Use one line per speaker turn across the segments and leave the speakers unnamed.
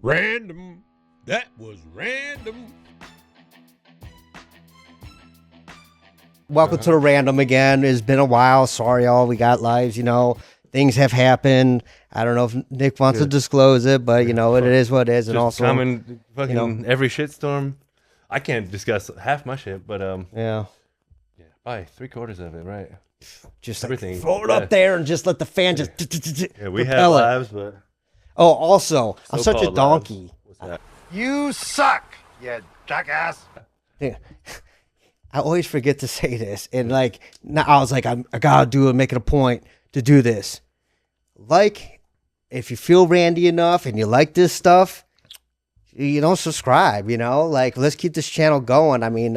Random. That was random.
Welcome to the random again. It's been a while. Sorry, y'all. We got lives, Things have happened. I don't know if Nick wants to disclose it, but, it is what it is.
Just
and also,
common fucking every shitstorm. I can't discuss half my shit, but
yeah.
Probably 3/4 of it, right?
Just
everything.
Like, throw it up there and just let the fan just
Yeah, we have
propel it.
lives, but
Oh, also, I'm such a
so-called
donkey.
lives. What's that?
You suck, you jackass.
Yeah. I always forget to say this, and now I was like, I gotta do it, make it a point to do this. If you feel randy enough and you like this stuff, subscribe. Let's keep this channel going. I mean,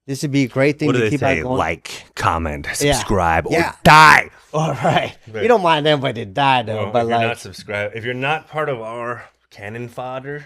this would be a great thing to keep on going.
Like, comment, subscribe,
Yeah.
or die.
All right. We don't mind anybody to die though,
Well,
but
if you're not subscribed, if you're not part of our cannon fodder,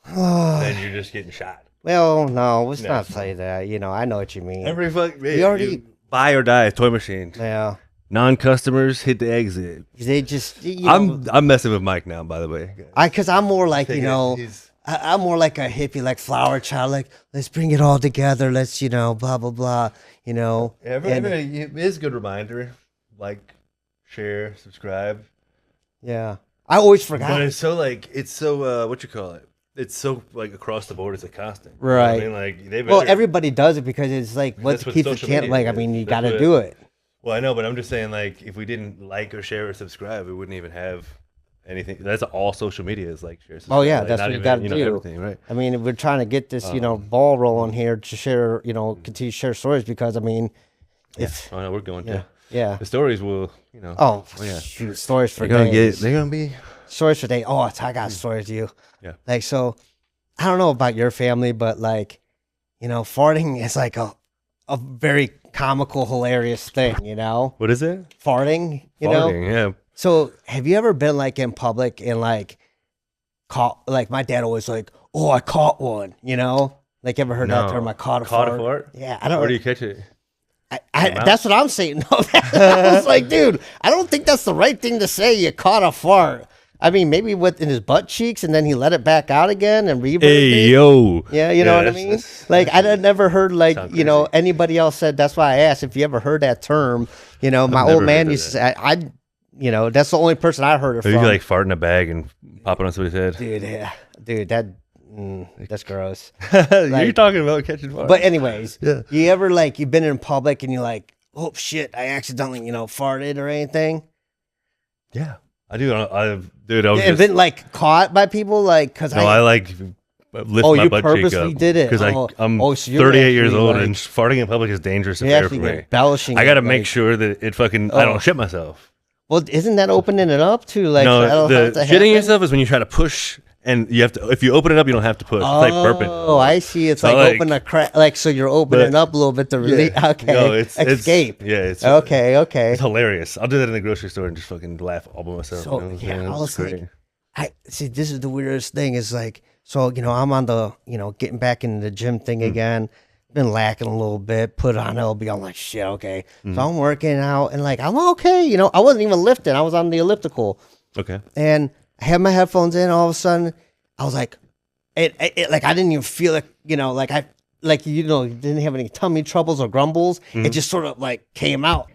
then you're just getting shot.
well, no, let's not say that. I know what you mean.
Every fuck,
We already-
buy or die toy machine.
Yeah.
Non-customers hit the exit.
They just,
I'm messing with Mike now, by the way.
because I'm more like,
He's-
I'm more like a hippie, like flower child, like, let's bring it all together. Let's, blah, blah, blah,
it is a good reminder. Like, share, subscribe.
Yeah. I always forgot.
But it's so what you call it? It's so like across the board. It's a constant.
Right.
You know what I mean, like
Well, everybody does it because it's like, what
That's what
keeps the
social
channel,
media
you
is.
got
That's
to
what-
do it.
Well, I know, but I'm just saying, like, if we didn't like or share or subscribe, we wouldn't even have anything. That's all social media is like share. Subscribe.
Oh, yeah,
Like,
that's
not
what you
even,
gotta do.
Everything, right?
I mean, if we're trying to get this, ball rolling here to share, continue to share stories because, if,
Oh no, we're going
yeah,
to.
yeah.
The stories will,
Oh,
yeah.
shoot, stories for
They're gonna
days.
They're gonna be.
Stories for days. Oh, I got stories to you.
Yeah.
So, I don't know about your family, but farting is like a very comical, hilarious thing,
What is it?
Farting,
Farting, yeah.
So have you ever been in public and caught, my dad always oh, I caught one, ever heard that
No.
term? I caught a
Caught
fart.
a fart?
Yeah. I don't
Where do you catch it?
that's what I'm saying. No, I was like, dude, I don't think that's the right thing to say. You caught a fart. I mean, maybe in his butt cheeks, and then he let it back out again and reverb.
Hey yo.
Yeah, you know what I mean? I had never heard
Sound crazy.
anybody else said. That's why I asked if you ever heard that term. My
never
old man
heard of
used to say, that's the only person I heard it
Maybe
from.
you fart in a bag and pop it on somebody's head.
Dude, yeah, dude, that's gross.
You're talking about catching farts.
But anyways,
Yeah.
you ever you've been in public and you're like, oh shit, I accidentally farted or anything?
yeah, I do. Dude, I was
And
just,
been caught by people lift
lift my
you
butt cheek
purposely
up
did it.
because
Oh,
I'm
so you're
38 years
actually,
old and farting in public is dangerous
you're
affair for
actually
me.
embellishing.
I got to
it,
make sure that it fucking I don't shit myself.
Well, isn't that opening it up to
No, the
shitting
shitting yourself is when you try to push and you have to. If you open it up, you don't have to push. It's like burping.
Oh, I see. It's
So,
open a crack, so you're opening up a little bit to release. Okay,
No,
escape.
It's
Okay.
It's hilarious. I'll do that in the grocery store and just fucking laugh all by myself.
So,
you know what I'm
yeah,
saying?
I
It's
was
great.
I see. This is the weirdest thing. Is I'm on the getting back into the gym thing again. Been lacking a little bit. Put on LB. I'm like shit. Okay, so I'm working out and I'm okay. I wasn't even lifting. I was on the elliptical.
Okay.
And I had my headphones in. All of a sudden, I was like, I didn't even feel it. Didn't have any tummy troubles or grumbles. It just sort of came out.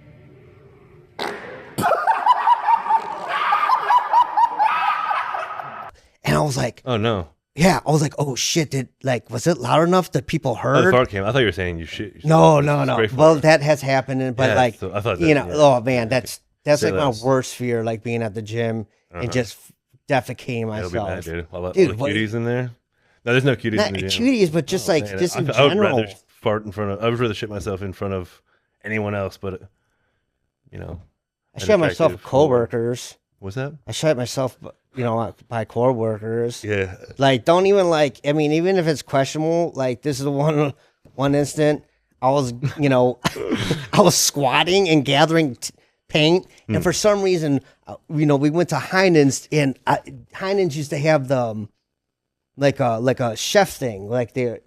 And I was like,
Oh no.
yeah, I was like, oh shit, was it loud enough that people
Oh, the
heard?
fart came. I thought you were saying you shit.
No.
Straight
Well,
fart.
that has happened, but
Yeah, so I thought that, yeah.
oh man, that's
Say
my
less.
worst fear, being at the gym and just defecating
It'll be bad,
myself.
dude. All
Dude,
the
what-
cuties in there. No, there's no cuties
Not
in the gym.
cuties, but just
Man,
just in
I would
general.
rather fart in front of. I would rather shit myself in front of anyone else, but
I
an
shot myself
attractive
at coworkers.
what's that?
I shot myself, by coworkers.
Yeah.
Don't even even if it's questionable, this is the one instant I was, I was squatting and gathering paint, and for some reason, we went to Heinen's, and Heinen's used to have the like a chef thing, like you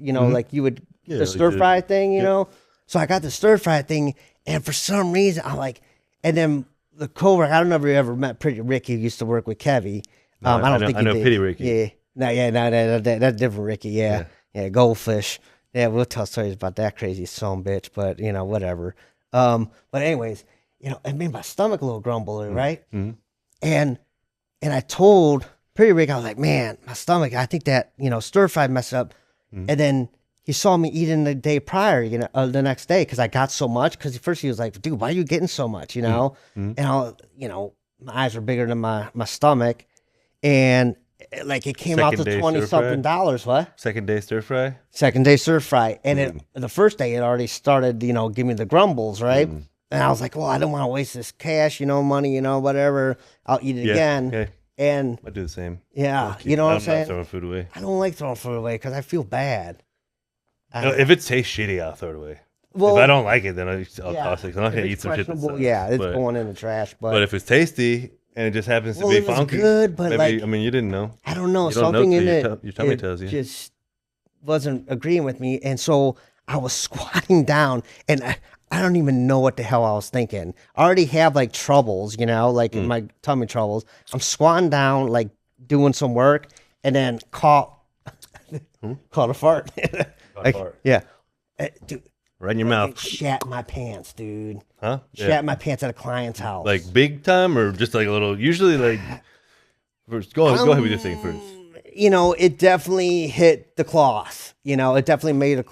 would
Yeah,
the
like
stir
the-
fry thing, you know. So I got the stir fry thing, and for some reason, and then the coworker, I don't know if you ever met Pretty Ricky, who used to work with Kevy.
No,
I don't
I
think
know
you did.
Pity Ricky.
Yeah, No, that's different, Ricky. Yeah, goldfish. Yeah, we'll tell stories about that crazy son of a bitch, but whatever. But anyways, it made my stomach a little grumbly, right?
Mm-hmm.
And I told Pretty Rick, I was like, man, my stomach, I think that, stir fry messed up.
Mm-hmm.
And then he saw me eating the day prior, the next day, because I got so much. Because first he was like, dude, why are you getting so much,
Mm-hmm.
And my eyes were bigger than my stomach. And like it came out to $20-something. What?
Second day stir fry?
Second day stir fry. And the first day it already started, giving me the grumbles, right?
Mm.
And I was like, well, I don't want to waste this cash, money, whatever. I'll eat it again.
Okay.
And
I do the same.
yeah, you know what I'm saying?
I'm not throwing food away.
I don't like throwing food away because I feel bad.
No, if it tastes shitty, I'll throw it away.
Well,
if I don't like it, then I'll toss it. 'Cause I'm not
if
gonna
it's
eat some shit. That
questionable,
sucks.
yeah, it's
but,
going in the trash.
but if it's tasty and it just happens to
Well,
be
it was
funky,
good, but,
maybe,
like,
I mean, you didn't know.
I don't know,
You don't know
something
till
in
your
it,
your tummy
it
tells you.
just wasn't agreeing with me. And so I was squatting down, and I don't even know what the hell I was thinking. I already have like troubles, like my tummy troubles. I'm squatting down, like doing some work, and then caught a fart.
Caught a fart.
Yeah. Dude,
Right in your
it
mouth.
shat my pants, dude.
Huh?
Shat my pants at a client's house.
Like big time or just like a little? Usually like. First, go ahead with your thing first.
It definitely hit the cloth. It definitely made it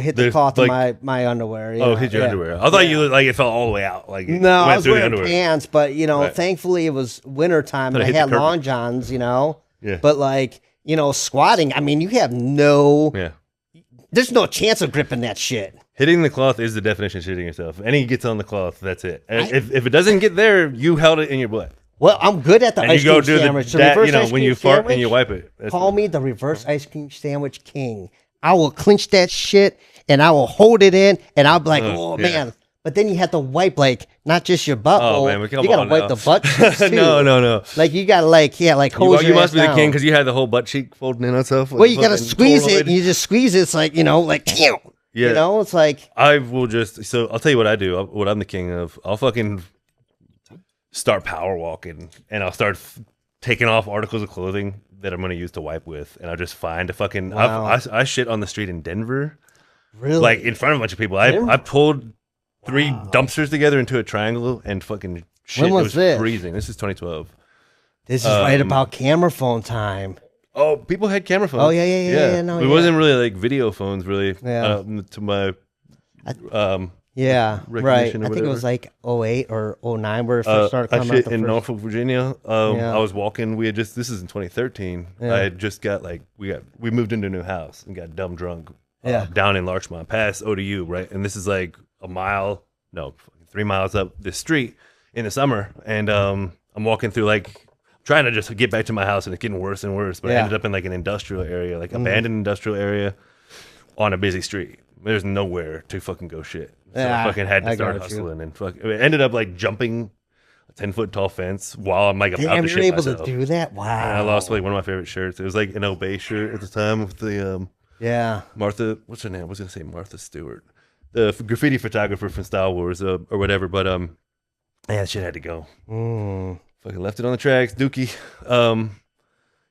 hit the cloth of my underwear.
Hit your underwear. I thought you looked like it fell all the way out. Like it
No,
went
I was
through the
wearing
underwear.
pants, but
Right.
thankfully it was winter time and
Thought
I
it hit
had
the curtain.
long johns.
Yeah.
But like squatting, I mean, you have no.
Yeah.
There's no chance of gripping that shit.
Hitting the cloth is the definition of shitting yourself. Any gets on the cloth, that's it. And if it doesn't get there, you held it in your butt.
Well, I'm good at the
And
ice
you go
cream
do
sandwich.
that,
reverse ice
when
cream
you fart
sandwich,
and you wipe it. That's
call me the reverse ice cream sandwich king. I will clinch that shit and I will hold it in and I'll be like, oh
yeah.
man. But then you have to wipe not just your butthole.
Oh, man, come
you gotta
on
wipe
now.
the butt cheeks too.
No.
Like you gotta hose
You
your
must
ass
be the
down.
king because you had the whole butt cheek folding in itself.
Well, you gotta squeeze it and you just squeeze it. It's like,
Yeah.
it's like.
I will so I'll tell you what I do, what I'm the king of. I'll fucking start power walking and I'll start taking off articles of clothing that I'm going to use to wipe with. And I'll just find a fucking,
Wow.
I shit on the street in Denver.
Really?
Like in front of a bunch of people. I pulled 3 dumpsters together into a triangle and fucking shit.
When was
it was
this?
freezing. This is 2012.
This is right about camera phone time.
Oh, people had camera phones.
Oh, yeah. No,
it
yeah.
wasn't really like video phones, really.
Yeah.
To my
Yeah, right. I
recognition or
think it was
whatever.
like 08 or 09 where it first started
I
coming
shit
out.
in Norfolk, Virginia.
Yeah.
I was walking. This is in 2013.
Yeah.
I had just got we moved into a new house and got dumb drunk.
Yeah.
Down in Larchmont, past ODU, right? And this is like 3 miles up this street in the summer. And I'm walking through trying to just get back to my house, and it's getting worse and worse. But I
Yeah.
ended up in an industrial area, abandoned industrial area on a busy street. There's nowhere to fucking go shit. So
Yeah,
I fucking had to
I
start
got you.
hustling and it ended up jumping a 10-foot tall fence while I'm about
Damn,
to
you're
shit
able
myself.
to do that? Wow.
And I lost one of my favorite shirts. It was an Obey shirt at the time with the
Yeah.
Martha, what's her name? I was gonna say Martha Stewart, the graffiti photographer from Star Wars or whatever. But yeah, that shit had to go. Fucking left it on the tracks. Dookie.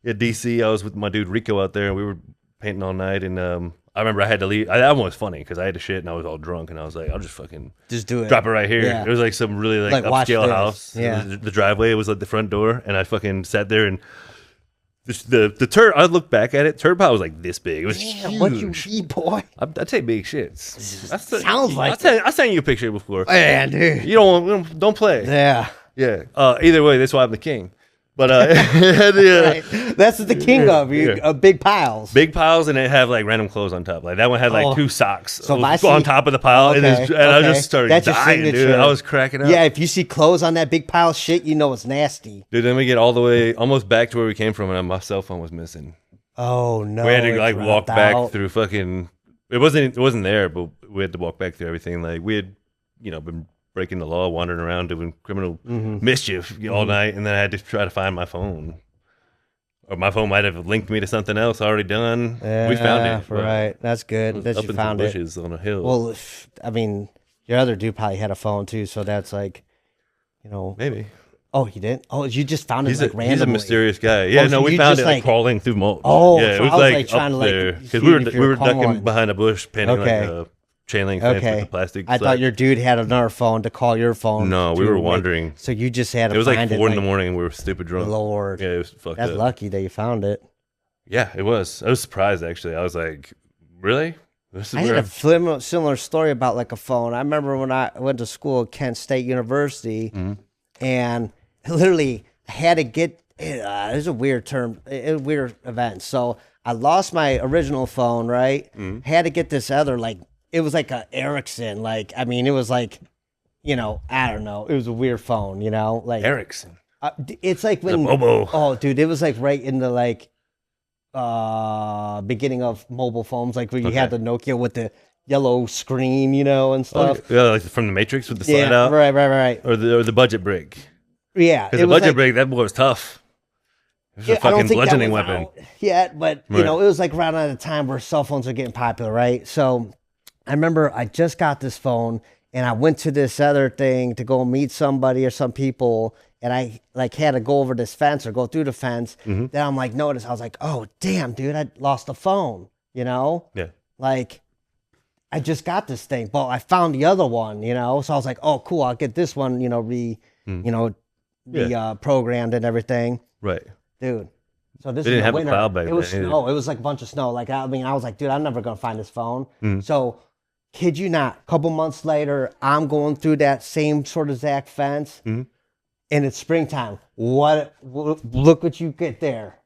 Yeah, DC. I was with my dude Rico out there, and we were painting all night. And I remember I had to leave. That one was funny because I had to shit, and I was all drunk, and I was like, I'll just fucking
Just do it.
drop it right here.
Yeah.
It was some really
Watch
upscale
this.
house.
Yeah.
The driveway was the front door, and I fucking sat there and. The turd. I looked back at it. Turd pile was this big. It was
Damn,
huge.
what you eat, boy?
I'd say big shits.
Sounds like
I sent you a picture before.
Man, dude.
You don't play.
Yeah.
Yeah. Either way, that's why I'm the king. But yeah,
Right. That's what the king of.
Yeah.
Big piles.
big piles, and it have random clothes on top. That one had 2 socks
So if I
on
see-
top of the pile, and I
okay.
just started
That's your
dying, dude.
signature.
I was cracking up.
Yeah, if you see clothes on that big pile of shit, you know it's nasty.
Dude. Then we get all the way almost back to where we came from, and my cell phone was missing.
Oh no.
We had to
it
walk
dropped
back
out.
through fucking. It wasn't there, but we had to walk back through everything. We had, been breaking the law, wandering around doing criminal mischief all night, and then I had to try to find my phone. Or my phone might have linked me to something else already done.
Yeah,
We found it. but
Right. That's
it
good
was
that
up
you
in
found
some
it.
bushes on a hill.
Well, your other dude probably had a phone too, so that's
maybe.
Oh, he didn't. Oh, you just found it randomly.
He's a mysterious guy. Yeah,
Oh, so
we
you
found
just,
it like crawling through mulch.
Oh,
yeah,
so
it was
I was,
like
like, trying
up
to,
there
like,
because
see if
we
you're
were ducking
calling.
behind a bush, painting
Okay.
like a chain link fence with the plastic.
I thought your dude had another phone to call your phone.
No, we were wondering.
So you just had to
It was like
find
4 in the morning, and we were stupid drunk.
Lord,
Yeah, it was fucked
that's
up.
lucky that you found it.
Yeah, it was. I was surprised actually. I was like, really? This is
I had a similar story about like a phone. I remember when I went to school at Kent State University, and literally had to get. It's a weird term, a weird event. So I lost my original phone. Right, had to get this other like it was like a Ericsson. Like I mean, it was like, I don't know. It was a weird phone. Like
Ericsson.
It's like when
Bobo.
Oh, dude, it was like right in the like beginning of mobile phones, like where you had the Nokia with the yellow screen, and stuff.
Yeah, like from the Matrix with the slide out.
Right.
Or the budget brick.
Yeah,
Because the budget brick, that boy was tough. It was a fucking bludgeoning weapon.
Yeah, but it was like around at a time where cell phones are getting popular, right? So I remember I just got this phone and I went to this other thing to go meet somebody or some people, and I like had to go over this fence or go through the fence. Then I'm like, I was like, oh damn, dude, I lost the phone.
Yeah.
Like I just got this thing, but I found the other one. So I was like, oh cool, I'll get this one. Programmed and everything.
Right.
Dude. So this
They didn't
is
have
winter.
a cloud back
It was
then,
snow. It was like a bunch of snow. Like I was like, dude, I'm never gonna find this phone. So, kid you not, a couple months later, I'm going through that same sort of exact fence, and it's springtime. Look what you get there.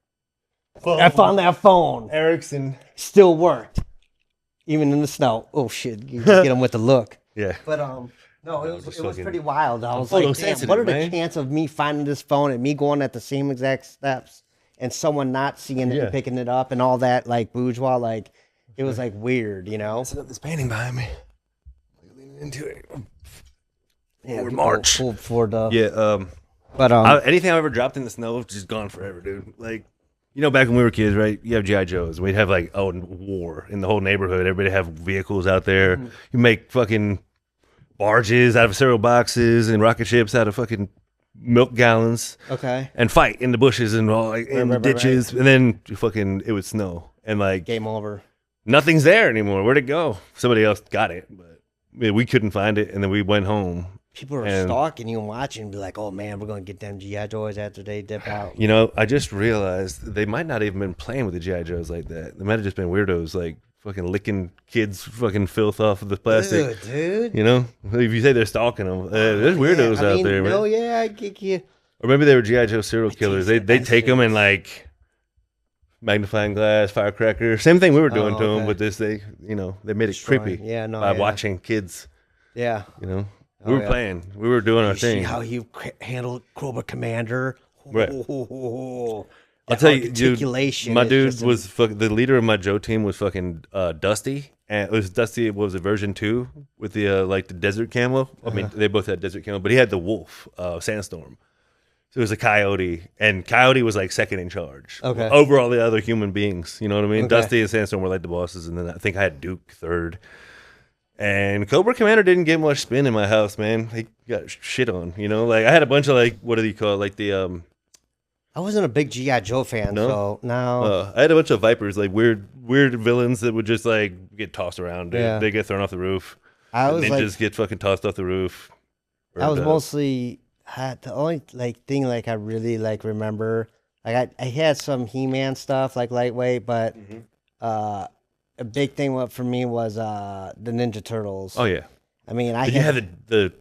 I found that phone.
Ericsson.
Still worked, even in the snow. Oh shit, you just get them with the look.
Yeah.
But no, it was
fucking-
pretty wild. I was like, damn,
photosensitive,
what are the
man.
chances of me finding this phone and me going at the same exact steps and someone not seeing it and picking it up and all that, like bourgeois, like it was like weird,
Set up this painting behind me. Leaning into it.
Yeah,
Or March.
Full for the
Yeah.
but
Anything I've ever dropped in the snow is just gone forever, dude. Like, back when we were kids, right? You have G.I. Joes. We'd have like war in the whole neighborhood. Everybody have vehicles out there. You make fucking barges out of cereal boxes and rocket ships out of fucking milk gallons.
okay,
And fight in the bushes and all like in the
right.
ditches. And then it would snow and like
game over.
nothing's there anymore. Where'd it go? Somebody else got it, but we couldn't find it. And then we went home.
People are
And-
stalking you and watching and be like, oh man, we're gonna get them G.I. Joes after they dip out.
I just realized they might not even been playing with the G.I. Joes like that. They might have just been weirdos, like fucking licking kids' fucking filth off of the plastic.
Dude.
If you say they're stalking them, there's weirdos out there, man.
Oh yeah, I get you.
Or maybe they were G.I. Joe serial killers. They take them and like magnifying glass, firecracker. Same thing we were doing to them,
okay.
but they made it
Destroying.
creepy.
Yeah, no,
by
yeah.
watching kids.
Yeah.
We were
yeah.
playing. We were doing our
You see
thing.
how you handled Cobra Commander?
Right.
I'll
I'll tell you, dude.
articulation.
My
is
dude
just
was the leader of my Joe team was fucking Dusty, and it was Dusty. It was a version 2 with the like the desert camo. I mean, they both had desert camo, but he had the wolf, Sandstorm. So it was a coyote, and Coyote was like second in charge over all the other human beings. You know what I mean?
Okay.
Dusty and Sandstorm were like the bosses, and then I think I had Duke third. And Cobra Commander didn't get much spin in my house, man. He got shit on, Like I had a bunch of like, what do you call it? Like the
I wasn't a big G.I. Joe fan,
No?
so no.
I had a bunch of Vipers, like weird villains that would just like get tossed around.
Yeah.
They get thrown off the roof.
I was
Ninjas
like,
get fucking tossed off the roof.
I was
Burned up.
mostly the only like thing like I really like remember. Like I had some He-Man stuff like lightweight, but a big thing for me was the Ninja Turtles.
Oh yeah.
I mean, I
Did you have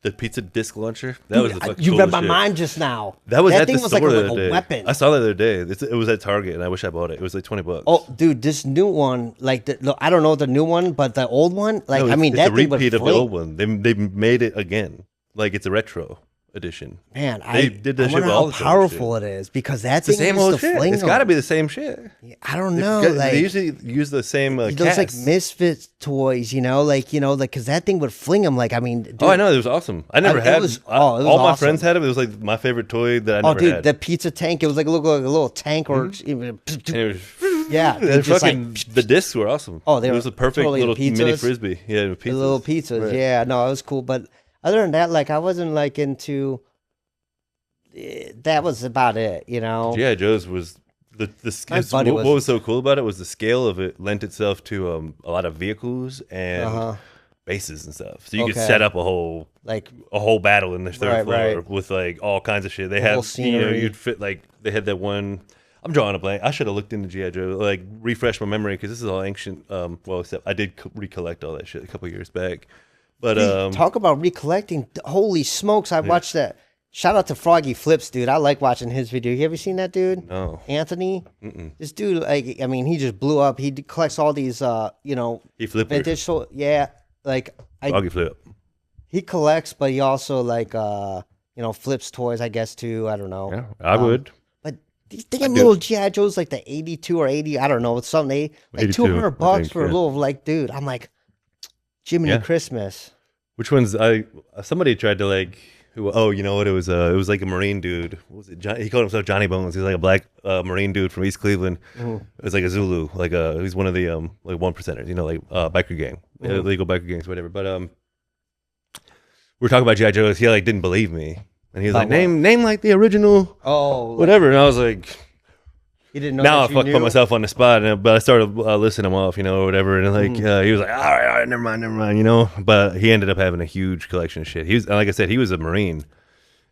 the pizza disc launcher? That was the fucking
you read
coolest
my
shit.
mind just now.
That was at
thing
the
was
store
like
the
a
other day.
weapon.
I saw that the other day. It was at Target, and I wish I bought it. It was like $20.
Oh, dude, this new one, like I don't know the new one, but the old one, like
No,
I mean,
it's
that
a
thing would
repeat of the
fling.
old one. They made it again, like it's a retro edition.
Man,
They did that
I
shit
wonder
with all
how
the same
powerful it is because that
It's the
thing
same
used
old
to
shit.
fling
It's got to
them.
be the same shit.
I don't know,
They
like
usually use the same
those
cast.
like misfit toys, like because that thing would fling them. Like I mean, dude,
Oh, I know. It was awesome. I never
it
had.
was-
all
it was
my
awesome.
friends had it. It was like my favorite toy that I
Oh,
never
dude,
had.
the pizza tank. It was like a little tank, or
And it was,
yeah,
the
it just
fucking the discs were awesome.
Oh, they
it
were
was a perfect
totally
little mini
pizzas.
frisbee. Yeah,
the
pizzas.
little pizzas.
Right.
Yeah, no, it was cool. But other than that, like I wasn't like into that was about it, you know.
G.I. Joe's was
My buddy
what was so cool about it was the scale of it lent itself to a lot of vehicles and bases and stuff. So you could set up a whole battle in the third floor with like all kinds of shit. They had you'd fit like they had that one. I'm drawing a blank. I should have looked into G.I. Joe, like refresh my memory because this is all ancient. Well, except I did recollect all that shit a couple years back. But
talk about recollecting. Holy smokes! I watched that. Shout out to Froggy Flips, dude. I like watching his video. You ever seen that dude?
No.
Anthony? This dude, like, I mean, he just blew up. He collects all these,
he flipped
vintage. So, yeah, like,
Froggy Flip.
He collects, but he also, like, flips toys, I guess, too. I don't know.
Yeah, I would.
But these damn little G.I. Joes, like the 82 or 80, I don't know, it's something, like $200 for a little, like, dude. I'm like, Jiminy Christmas.
Which ones? Somebody tried to, like, you know what? It was like a Marine dude. What was it? He called himself Johnny Bones. He's like a black Marine dude from East Cleveland. It was like a Zulu, like he's one of the like 1%ers, you know, like biker gang, illegal biker gangs, whatever. But we were talking about G.I. Joe. He like didn't believe me, and he was like, name like the original, whatever. And I was like,
he didn't know.
Now I put myself on the spot, but I started listing him off, you know, or whatever. And like he was like, all right, never mind, you know. But he ended up having a huge collection of shit. He was, like I said, he was a Marine.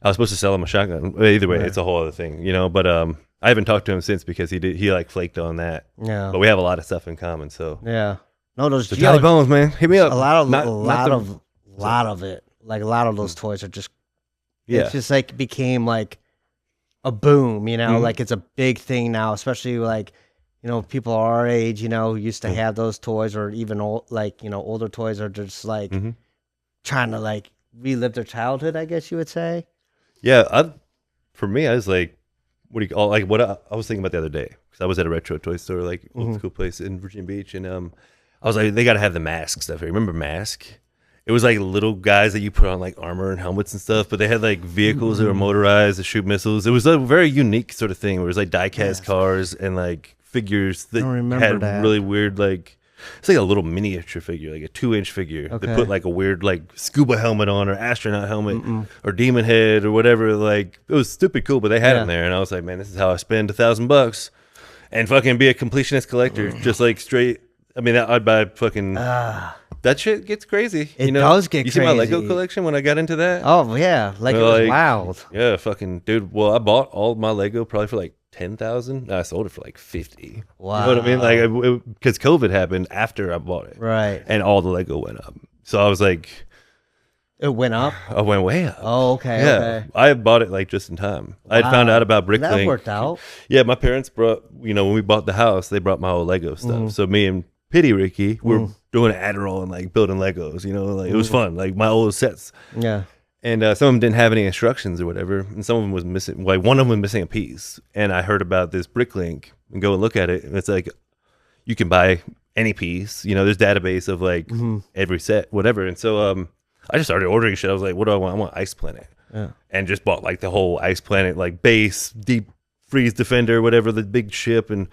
I was supposed to sell him a shotgun. Either way, it's a whole other thing, you know. But I haven't talked to him since because he like flaked on that. Yeah. But we have a lot of stuff in common, so
yeah. No, those
Johnny Bones, man, hit me up.
A lot of it. Like a lot of those toys are just. Yeah. It's just like became like a boom, you know, like it's a big thing now, especially like, you know, people our age, you know, used to have those toys, or even older toys are just like trying to like relive their childhood, I guess you would say.
Yeah, for me, I was like, what do you call, like what I was thinking about the other day, because I was at a retro toy store, like old school place in Virginia Beach, and I was like, they got to have the mask stuff. Remember Mask? It was like little guys that you put on like armor and helmets and stuff, but they had like vehicles that were motorized to shoot missiles. It was a very unique sort of thing where it was like die-cast cars and like figures that had really weird, like, it's like a little miniature figure, like a 2-inch figure. They put like a weird like scuba helmet on, or astronaut helmet, or demon head or whatever. Like, it was stupid cool, but they had them there, and I was like, man, this is how I spend $1,000 and fucking be a completionist collector, just like straight. I mean, I'd buy fucking. That shit gets crazy.
It does get crazy.
You see my Lego collection when I got into that?
Oh, yeah. Like, it was wild.
Yeah, fucking, dude. Well, I bought all my Lego probably for like $10,000. I sold it for like $50.
Wow.
You know what I mean? Like, because COVID happened after I bought it.
Right.
And all the Lego went up. So I was like.
It went up?
I went way up.
Oh, okay.
Yeah.
Okay.
I bought it like just in time. I had found out about Bricklink.
That worked out.
Yeah, my parents brought, when we bought the house, they brought my old Lego stuff. So me and Pity Ricky were doing Adderall and like building Legos, you know, like it was fun, like my old sets.
Yeah.
And some of them didn't have any instructions or whatever, and some of them was missing, like one of them was missing a piece. And I heard about this Bricklink and go and look at it, and it's like you can buy any piece, you know, there's database of like every set, whatever. And so I just started ordering shit. I was like, what do I want? I want Ice Planet. Yeah. And just bought like the whole Ice Planet, like base, deep freeze defender, whatever, the big ship. And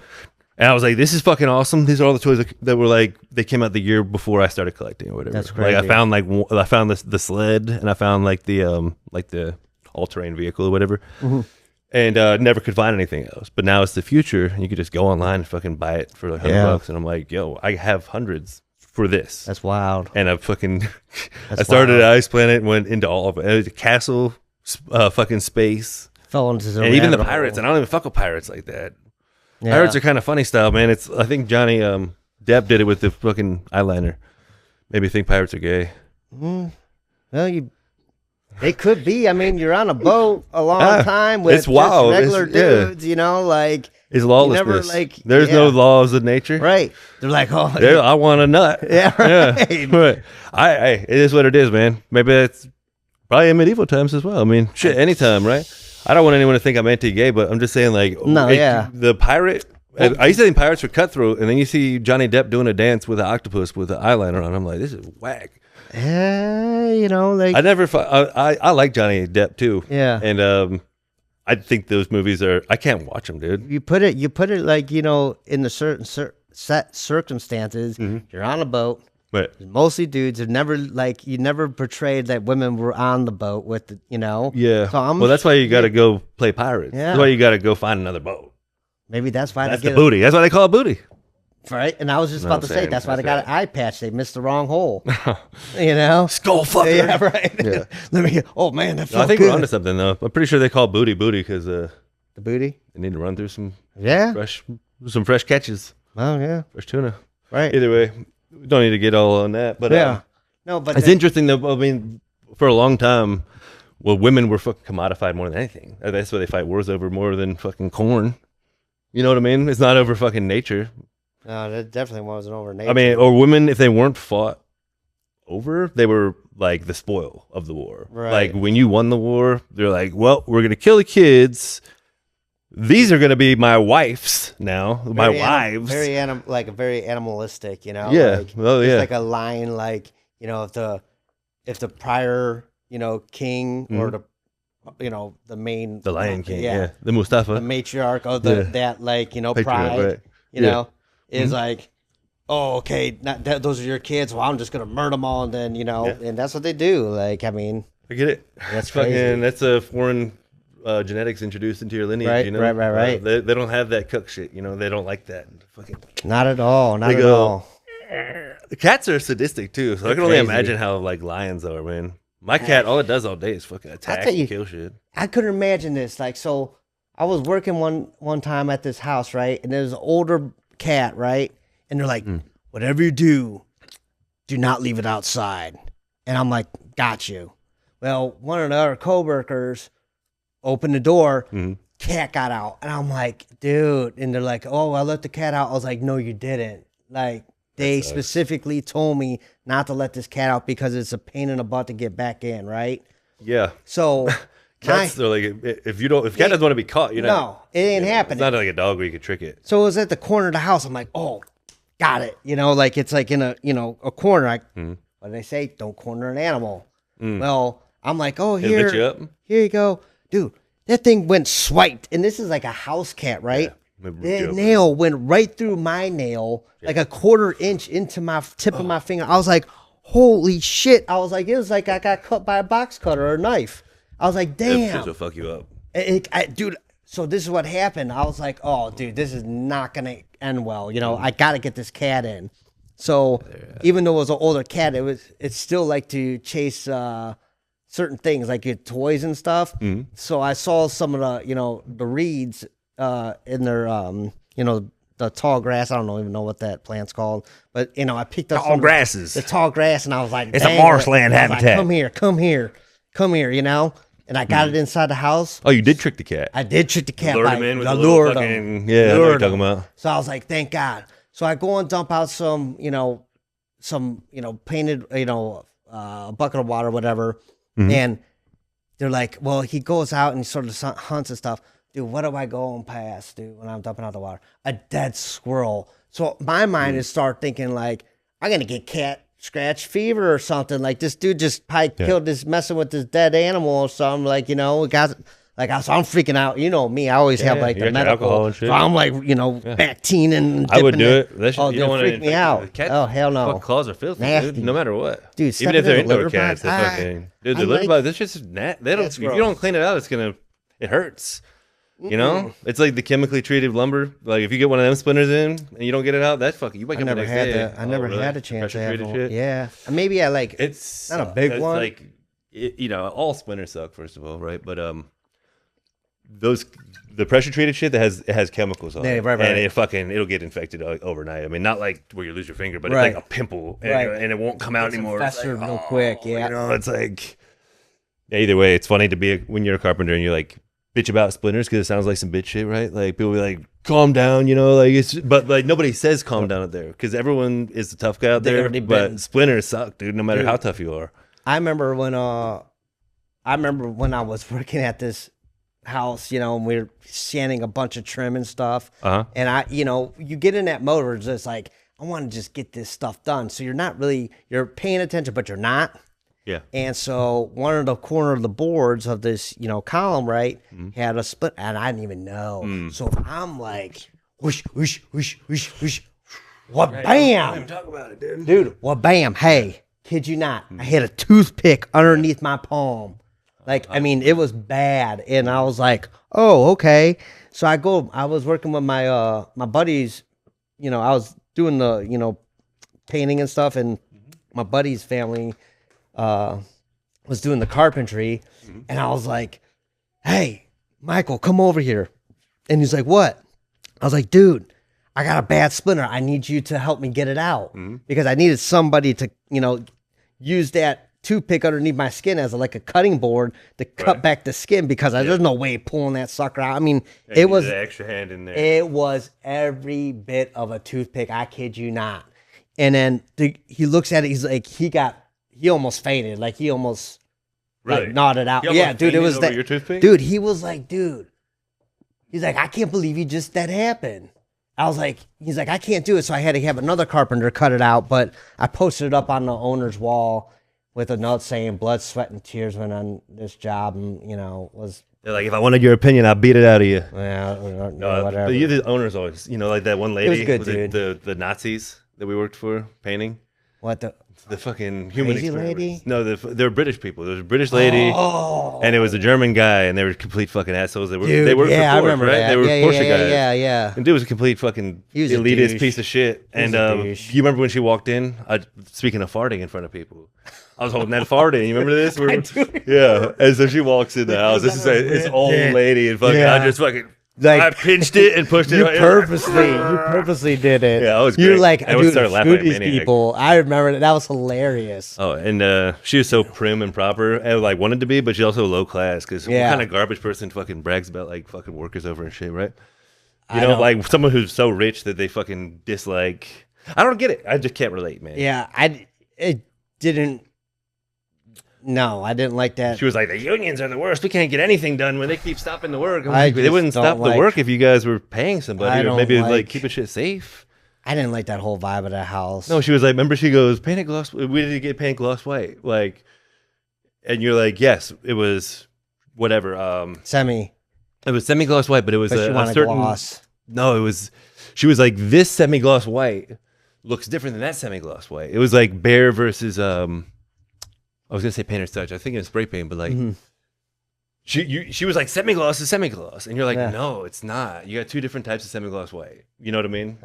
I was like, this is fucking awesome. These are all the toys that were like, they came out the year before I started collecting or whatever.
That's crazy.
Like I found the sled, and I found like the all-terrain vehicle or whatever. And never could find anything else. But now it's the future, and you could just go online and fucking buy it for like $100. And I'm like, yo, I have hundreds for this.
That's wild.
And I fucking I started at Ice Planet and went into all of it. It was a castle, fucking space,
fell into the
and even the pirates. And I don't even fuck with pirates like that. Yeah. Pirates are kind of funny style, man. I think Johnny Depp did it with the fucking eyeliner. Maybe think pirates are gay.
Well, they could be. I mean, you're on a boat a long time with
it's wild.
Just regular dudes, you know, like
it's lawlessness. There's no laws of nature,
right? They're like, oh,
I want a nut.
Yeah, right.
Yeah. It is what it is, man. Maybe it's probably in medieval times as well. I mean, shit, anytime, right? I don't want anyone to think I'm anti-gay, but I'm just saying, like, the pirate. I used to think pirates were cutthroat, and then you see Johnny Depp doing a dance with an octopus with an eyeliner on. I'm like, this is whack.
You know, like
I like Johnny Depp too.
Yeah,
and I think those movies I can't watch them, dude.
You put it like, you know, in the certain set circumstances. You're on a boat.
Right.
Mostly dudes. Are never like you never portrayed that women were on the boat with the,
Yeah.
So
well, that's why you got to go play pirates.
Yeah.
That's why you got to go find another boat.
Maybe that's why
That's
they
the
get
booty. That's why they call it booty.
right. And I was just
No,
about to say
same,
that's why they
that's
got an eye patch. They missed the wrong hole.
Skull fucker.
Yeah, right.
Yeah.
Let me. Oh man, that
No,
felt
I think
good.
we're onto something though. I'm pretty sure they call booty because
The booty.
they need to run through some
Yeah.
fresh catches,
Oh yeah.
fresh tuna.
Right.
Either way, we don't need to get all on that. But
Yeah. No, but
it's interesting though. I mean, for a long time, well, women were fucking commodified more than anything. That's why they fight wars over more than fucking corn. You know what I mean? It's not over fucking nature.
No, that definitely wasn't over nature.
I mean, or women, if they weren't fought over, they were like the spoil of the war.
Right.
Like when you won the war, they're like, well, we're going to kill the kids. These are going to be my wives now, my wives.
Very very animalistic,
Yeah.
Like,
Oh,
it's
yeah.
like a line, like if the prior, king or the, the main,
The Lion King, yeah. The Mustafa.
the matriarch of
Yeah.
that, like
Patriarch,
pride,
right.
is like, oh, okay, those are your kids. Well, I'm just gonna murder them all, and then and that's what they do. Like, I mean,
I get it.
That's
fucking.
crazy.
That's a foreign genetics introduced into your lineage.
Right,
You know?
right.
They don't have that cook shit. They don't like that. Fucking.
not at all, not
They
at
go,
all.
The cats are sadistic too, so I
They're
can only
crazy.
imagine how like lions are, man. My cat, all it does all day is fucking attack
tell you-
and kill shit.
I couldn't imagine this. Like, so I was working one time at this house, right? And there's an older cat, right? And they're like, whatever you do not leave it outside. And I'm like, got you. Well, one of the other coworkers opened the door, cat got out. And I'm like, dude. And they're like, oh, I let the cat out. I was like, no, you didn't. Like, they specifically told me not to let this cat out because it's a pain in the butt to get back in, right?
Yeah,
So
cats. They're like, if cat doesn't want to be caught,
no, it ain't happening.
It's not like a dog where you can trick it.
So it was at the corner of the house. I'm like, oh, got it. Like it's like in a a corner. What do they say? Don't corner an animal. Well, I'm like, oh,
It'll
here
bit you up.
you go, dude. That thing went swiped, and this is like a house cat, right? The nail went right through my nail, like a quarter inch into my tip of my finger. I was like, holy shit. I was like, it was like I got cut by a box cutter or a knife. I was like,
That
damn.
will fuck you up.
Dude, so this is what happened. I was like, oh, dude, this is not going to end well. I got to get this cat in. So even though it was an older cat, it's still like to chase certain things, like your toys and stuff. So I saw some of the reeds in their, the tall grass. I don't even know what that plant's called, but I picked up
Tall grasses.
the tall grass, and I was like,
It's a
dang,
marshland
I was like,
habitat.
come here, and I got it inside the house.
Oh, you did trick the cat.
I did trick the cat.
Lured
by,
him in with
I
a little
lured
fucking
him.
yeah. I know what you're
Lured
talking
him.
about.
So I was like, thank God. So I go and dump out some painted, a bucket of water, whatever. And they're like, well, he goes out and he sort of hunts and stuff. Dude, what do I go past, dude, when I'm dumping out the water? A dead squirrel. So my mind is start thinking like, I'm going to get cat scratch fever or something. Like this dude just probably killed this, messing with this dead animal or something. Like, got like, so I'm freaking out. You know me, I always have like
you
the
got your
medical.
alcohol and shit.
So I'm like, Bactine and
I would
dipping
do
it.
it. That shit,
Oh,
you
dude,
don't want
freak me out.
Cats,
Oh, hell no.
Fuck, claws are filthy,
Nasty.
dude. No matter what.
Dude,
Even
stepping
if they're
in the
indoor
litter
cats,
box,
they fucking dude. The
I'm
litter
like-
box. That's just they don't.
That's
If you
gross.
don't clean it out, it hurts. It's like the chemically treated lumber. Like if you get one of them splinters in and you don't get it out, that fucking you wake
I
up the
never
next
had
day.
that. I never
really?
had a chance to
Pressure
have
treated
one.
shit.
Yeah, maybe I like.
It's
Not a big
it's
one.
Like all splinters suck, first of all, right? But the pressure treated shit that has chemicals on
Yeah,
it,
right.
and it'll get infected overnight. I mean, not like where you lose your finger, but
Right.
it's like a pimple, and,
Right.
and it won't come out anymore. It's
Festered
like,
real quick. Yeah.
it's like either way, it's funny to be when you're a carpenter and you're like bitch about splinters because it sounds like some bitch shit, right? Like people be like, calm down, but like nobody says calm down out there because everyone is the tough guy out
They
there.
already
But
been-
splinters suck, dude. No matter
Dude.
how tough you are.
I remember when I was working at this house, and we were sanding a bunch of trim and stuff. And you get in that mode where it's just like, I want to just get this stuff done. So you're paying attention, but you're not.
Yeah.
And so one of the corner of the boards of this, column, right, had a split, and I didn't even know. So I'm like, whoosh, whoosh, whoosh, whoosh, whoosh. What bam?
Talk about it, dude.
Dude, what bam? Hey, kid you not. I had a toothpick underneath my palm. Like, I mean, it was bad. And I was like, oh, okay. So I was working with my my buddies, I was doing the, painting and stuff, and my buddy's family was doing the carpentry, and I was like, hey, Michael, come over here. And he's like, what? I was like, dude, I got a bad splinter. I need you to help me get it out because I needed somebody to, use that toothpick underneath my skin as like a cutting board to cut back the skin because there's no way pulling that sucker out. I mean, it was
an extra hand in there.
It was every bit of a toothpick. I kid you not. And then he looks at it. He's like, he almost fainted. Like he almost like nodded out. Yeah, dude, it was that.
Your toothpick?
Dude, he was like, dude. He's like, I can't believe that happened. I was like, he's like, I can't do it. So I had to have another carpenter cut it out. But I posted it up on the owner's wall with a note saying blood, sweat, and tears went on this job. And, was.
They're like, if I wanted your opinion, I'll beat it out of you.
Yeah, whatever.
But the owners always, like that one lady.
It was good,
dude. The Nazis that we worked for painting.
What
the fucking human
crazy
experiments.
lady?
No, they're British people. There was a British lady, and it was a German guy, and they were complete fucking assholes. They were
Dude,
they worked for Porsche,
I remember
right?
that.
They were Porsche guys.
Yeah.
And dude was a complete fucking
was a
elitist
douche.
piece of shit.
He was
And
a douche.
you remember when she walked in? Speaking of farting in front of people, I was holding that fart in. You remember this?
I do.
Yeah. And so she walks in the house. This is this old lady, and fucking I just fucking.
Like,
I pinched it and pushed it.
You purposely did it.
Yeah, that was
You're
great.
like,
I would
dude,
start laughing
screw
like a
these
maniac.
people. I remember that was hilarious.
Oh, and she was so prim and proper, and like wanted to be, but she's also low class. Because what kind of garbage person fucking brags about like fucking workers over and shit, right? You know, like someone who's so rich that they fucking dislike. I don't get it. I just can't relate, man.
Yeah, it didn't. No, I didn't like that.
She was like, the unions are the worst. We can't get anything done when they keep stopping the work.
I
They
just
wouldn't
don't
stop the
like-
work if you guys were paying somebody,
I
or
don't
maybe like
like-
keeping shit safe.
I didn't like that whole vibe of that house.
No, she was like, remember, she goes, paint it gloss. We did get paint gloss white, like, and you're like, yes, it was whatever.
Semi.
It was semi gloss white, but it was
But she
a
wanted
certain
gloss.
No, it was. She was like, this semi gloss white looks different than that semi gloss white. It was like Bear versus I was gonna say painter's touch. I think it's spray paint, but like she was like semi gloss is semi gloss, and you're like, no, it's not. You got two different types of semi gloss white. You know what I mean?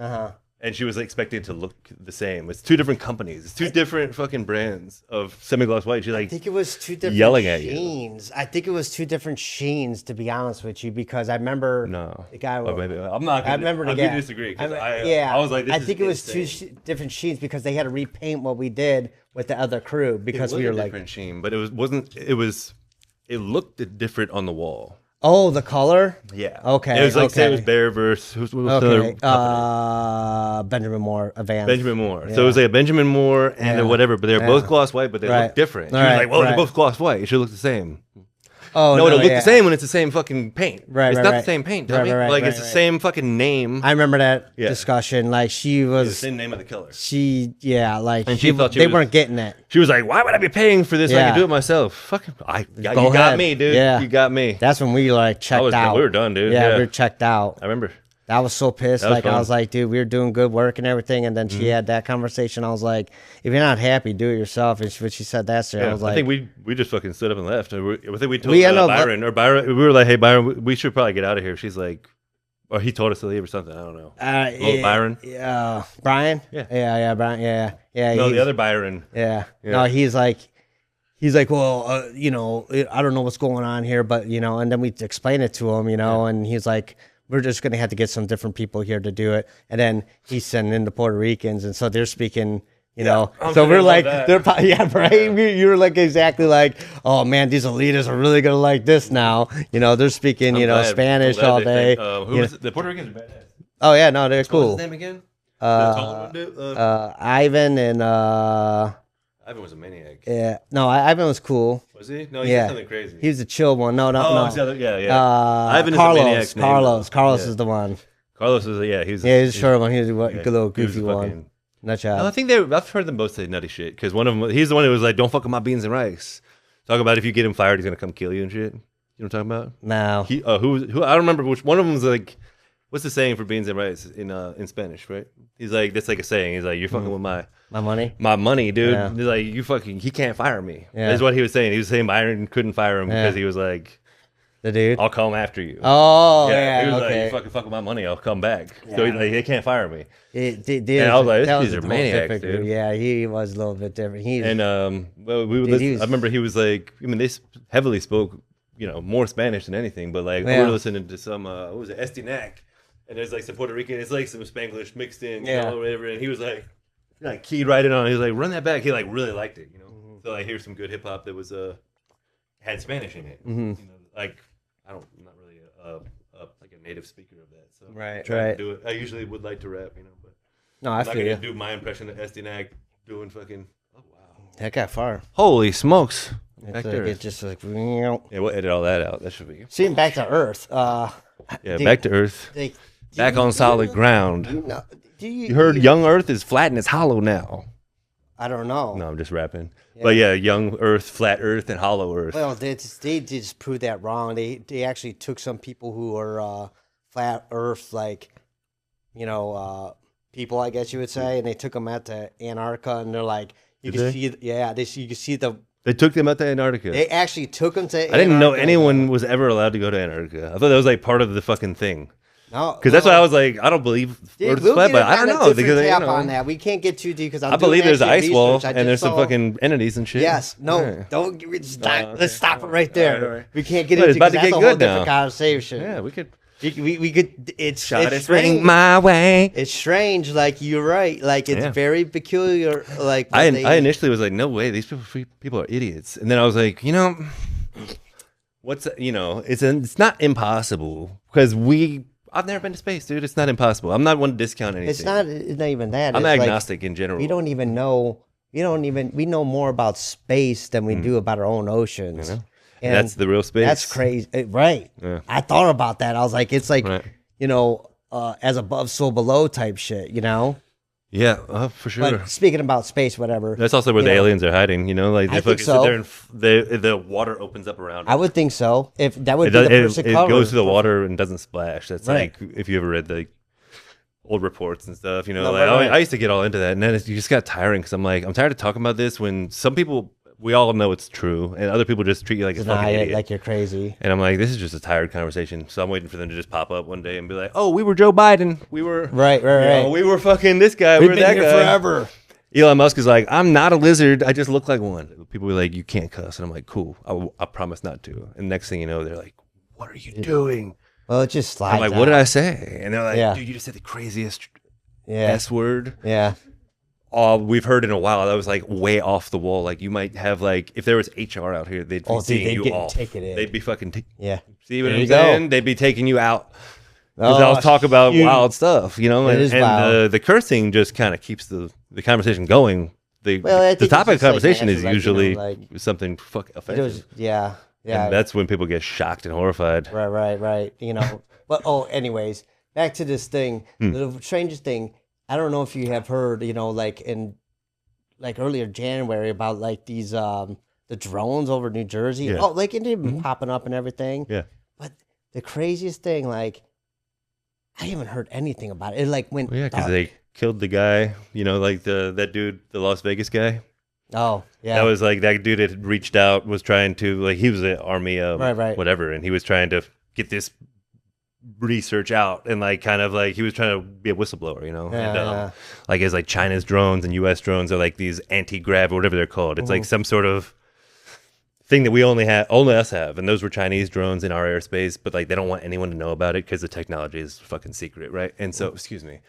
And she was expecting it to look the same. It's two different companies. It's two different fucking brands of semi gloss white. She's like,
I think it was two different
yelling at you.
sheens. I think it was two different sheens, to be honest with you, because I remember the guy.
Oh, maybe I'm not.
I remember the
I'm
guy.
gonna disagree. 'Cause
Yeah,
I was like, this
I
is
think it was
insane.
two different sheens because they had to repaint what we did with the other crew because
It
we
was
were
a
like,
different sheen, but it looked different on the wall.
oh, the color.
Yeah.
Okay.
It was like say it
okay.
was Bear versus who's the other
Okay.
company?
Benjamin Moore, Advance.
Benjamin Moore.
Yeah.
So it was like a Benjamin Moore and
Yeah.
whatever, but they're both gloss white, but they
Right.
look different. She
All
was
right,
like, well,
right.
they're both gloss white. It should look the same.
Oh
No, it'll look
yeah.
the same when it's the same fucking paint.
Right,
It's
right,
not
right.
the same paint,
Right,
dummy.
right,
Like
right,
it's the
right.
same fucking name.
I remember that
Yeah.
discussion. Like she
the
was,
same name of the killer.
like
And she thought she
they
was-
weren't getting it.
She was like, why would I be paying for this? I
Yeah.
can do it myself. Fucking, you
Go
got
ahead.
me, dude.
Yeah.
You got me.
That's when we like checked out.
We were done, dude.
Yeah,
Yeah.
we were checked out.
I remember.
I was so pissed.
That was
Like I
fun.
was like, dude, we were doing good work and everything. And then she had that conversation. I was like, if you're not happy, do it yourself. And she said that. So I
Yeah,
was like,
I think we just fucking stood up and left. I think we told
We ended up-
Byron. We were like, hey, Byron, we should probably get out of here. She's like, or he told us to leave or something. I don't know. Byron?
Yeah, Brian.
Yeah.
yeah, Brian. Yeah.
No,
he's-
the other Byron.
Yeah.
Yeah.
No, he's like, well, I don't know what's going on here, but and then we explained it to him, and he's like, we're just gonna have to get some different people here to do it, and then he's sending in the Puerto Ricans, and so they're speaking.
I'm
So
sure
we're
they
like,
love that.
they're probably, right? You were like exactly like, oh man, these elitists are really gonna like this now. They're speaking,
I'm glad-
Spanish
I'm glad
all
they
day.
think- who
You
was
know-
it? The Puerto Ricans are badass.
Oh yeah, no, they're
What was
cool.
his name again? The taller one, dude?
Ivan and
Ivan was a maniac.
yeah, no, Ivan was cool.
Was he? No, he
Yeah.
did something crazy.
He was a chill one. No.
it's the other, yeah. Ivan is a
Carlos.
maniac's name,
Carlos
though.
is the one.
Carlos was, he's
Yeah, he's a short one. He was a
yeah,
good little
he was
goofy
a
one.
fucking-
Nut
No, I
job.
think I've heard them both say nutty shit because one of them, he's the one who was like, "Don't fuck with my beans and rice." Talk about if you get him fired, he's gonna come kill you and shit. You know what I'm talking about?
No.
Who I don't remember which one of them was like. What's the saying for beans and rice in Spanish, right? He's like, that's like a saying. He's like, you're fucking with
My money.
my money, dude.
Yeah.
He's like, he can't fire me.
Yeah.
That's what he was saying. He was saying Byron couldn't fire him because he was like,
the dude.
I'll come after you.
Oh,
He
yeah.
was like,
Okay.
you fucking fuck with my money, I'll come back. So he's like, they can't fire me.
And
I was like, these are maniacs, dude.
Yeah, he was a little bit different.
And well,
Dude,
I remember he was like, I mean, they heavily spoke, more Spanish than anything, but like we
Yeah.
were listening to some, what was it, Estinac, and there's like some Puerto Rican, it's like some Spanglish mixed in,
Yeah.
whatever. And he was like keyed right in on it. He was like, run that back. He like really liked it, So like, here's some good hip hop that was had Spanish in it. Like I'm not really like a native speaker of that, so
Right.
I do it. I usually would like to rap, but
No,
I'm
I
not
feel
gonna
you.
do my impression of Estinac doing fucking. Oh wow.
That got far.
Holy smokes!
It's
Back
like,
to Earth.
it's just like,
Yeah, we'll edit all that out. That should be.
seeing back to Earth.
Yeah,
Dude,
back to Earth.
Like,
Back on solid ground.
do
You heard young Earth is flat and it's hollow now.
I don't know.
No, I'm just rapping. But yeah, young Earth, flat Earth, and hollow Earth.
Well, they just proved that wrong. They actually took some people who are flat Earth, like, people, I guess you would say, and they took them out to Antarctica, and they're like, you can see, you can see the.
They took them out to Antarctica.
They actually took them to.
I didn't know anyone was ever allowed to go to Antarctica. I thought that was like part of the fucking thing.
No,
Because that's why I was like, I don't believe
Dude,
Earth's
we'll
flat,
get
but I don't know.
Because
Because
on that. We can't get too deep because
I believe there's an ice wall
research.
and there's some fucking entities and shit.
Yes, no,
Yeah.
don't give me stop.
okay.
Let's stop it right there.
All right.
We can't get
But
into
it's about
because
to
that's
get
a whole
good now.
different conversation.
Yeah, we could.
We could. It's
Shot
strange.
my way.
It's strange. Like you're right. Like it's
Yeah.
very peculiar. Like
I
they-
initially was like, no way, these people are idiots. And then I was like, it's not impossible because I've never been to space, dude. It's not impossible. I'm not one to discount anything.
It's not even that.
I'm
It's like,
agnostic in general.
we don't even know. We know more about space than we do about our own oceans.
And that's the real space.
That's crazy, right?
Yeah.
I thought about that. I was like, it's like
Right.
as above, so below type shit.
Yeah, for sure.
But speaking about space, whatever.
That's also where the
you know,
aliens are hiding. Like
I
they
think
fucking
so.
sit there and the water opens up around.
I would think so. If that would
It,
be
does,
the perfect
it
color.
goes to the water and doesn't splash. That's
Right.
like if you ever read the old reports and stuff.
No,
like
right.
I used to get all into that, and then you just got tiring because I'm tired of talking about this when some people we all know it's true, and other people just treat you like a
Deny
fucking
it
idiot.
like you're crazy.
And I'm like, this is just a tired conversation. So I'm waiting for them to just pop up one day and be like, "Oh, we were Joe Biden. We were
Right.
we were fucking this guy.
We've
we were
been
that
here
guy
forever.
Elon Musk is like, I'm not a lizard. I just look like one. People be like, you can't cuss. And I'm like, cool. I promise not to. And next thing you know, they're like, what are you doing?
Well, it just slides.
I'm like, what did I say? And they're like,
Yeah.
dude, you just said the craziest
Yeah.
S word
Yeah.
we've heard in a while. That was like way off the wall. Like you might have like, if there was HR out here, they'd be seeing
they'd
you
get
off.
take it in.
They'd be fucking,
Yeah.
see what
There
I'm
you go.
saying? They'd be taking you out. Because
Oh,
I'll talk about
shoot.
wild stuff,
It
and,
is
and
wild.
the cursing just kind of keeps the conversation going.
Well, I
The
think
topic
it's
of
just like
conversation is
natural,
usually
like,
something
It
offensive.
was, yeah. Yeah.
And that's when people get shocked and horrified.
Right. But anyways, back to this thing.
Hmm.
The strangest thing. I don't know if you have heard, like in earlier January about like these the drones over New Jersey.
Yeah.
Oh, like it been popping up and everything.
Yeah.
But the craziest thing, like, I haven't heard anything about it. It like went.
Well, yeah, because
dark.
they killed the guy, like that dude, the Las Vegas guy.
Oh, yeah.
That was like that dude had reached out, was trying to, like, he was an army,
Right.
whatever, and he was trying to get this research out and like kind of like he was trying to be a whistleblower, and
Yeah.
like as like China's drones and U.S. drones are like these anti-grav or whatever they're called. It's like some sort of thing that we only us have, and those were Chinese drones in our airspace, but like they don't want anyone to know about it because the technology is fucking secret, right? And so, excuse me.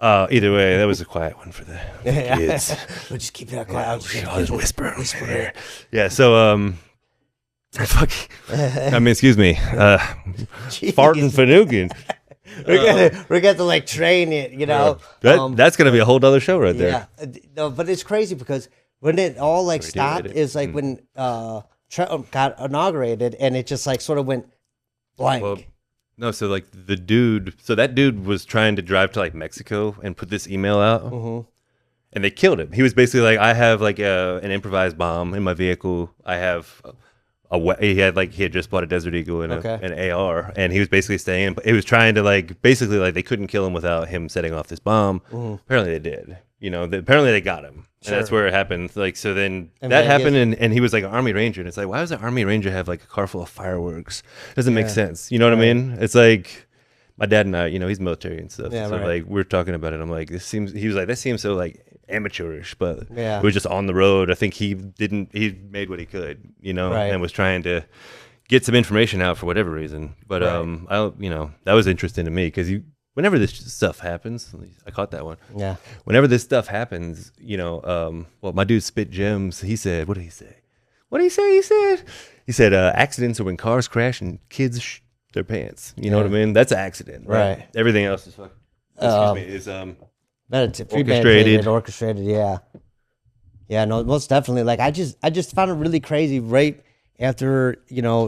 Either way, that was a quiet one for the kids.
We'll just keep that quiet.
I'll just whisper. Yeah. So, fuck. I mean, excuse me. Farting Fanukin.
We're gonna like train it,
That's gonna be a whole other show right there.
Yeah, no, but it's crazy because when it all like stopped,
it.
is like when Trump got inaugurated, and it just like sort of went blank.
Well, no, so like that dude was trying to drive to like Mexico and put this email out, and they killed him. He was basically like, I have like an improvised bomb in my vehicle. I have he had just bought a Desert Eagle and
Okay.
an AR, and he was basically staying. But he was trying to basically they couldn't kill him without him setting off this bomb. Apparently they did. Apparently they got him, and that's where it happened. So then
In
that
Vegas?
happened, and he was like an Army Ranger, and it's like, why does an Army Ranger have like a car full of fireworks? Doesn't make sense. You know what I mean? It's like my dad and I, he's military and stuff.
Yeah,
so
right.
we're talking about it. I'm like, he was like, that seems so like amateurish, but
Yeah.
it was just on the road. I think he made what he could,
Right.
and was trying to get some information out for whatever reason. But that was interesting to me because whenever this stuff happens, I caught that one.
Yeah.
Whenever this stuff happens, my dude Spit Gems, he said, what did he say? What did he say? He said, accidents are when cars crash and kids their pants. You know what I mean? That's an accident, right? Everything else is
Premeditated, orchestrated, yeah, no, most definitely. Like I just found it really crazy. Right after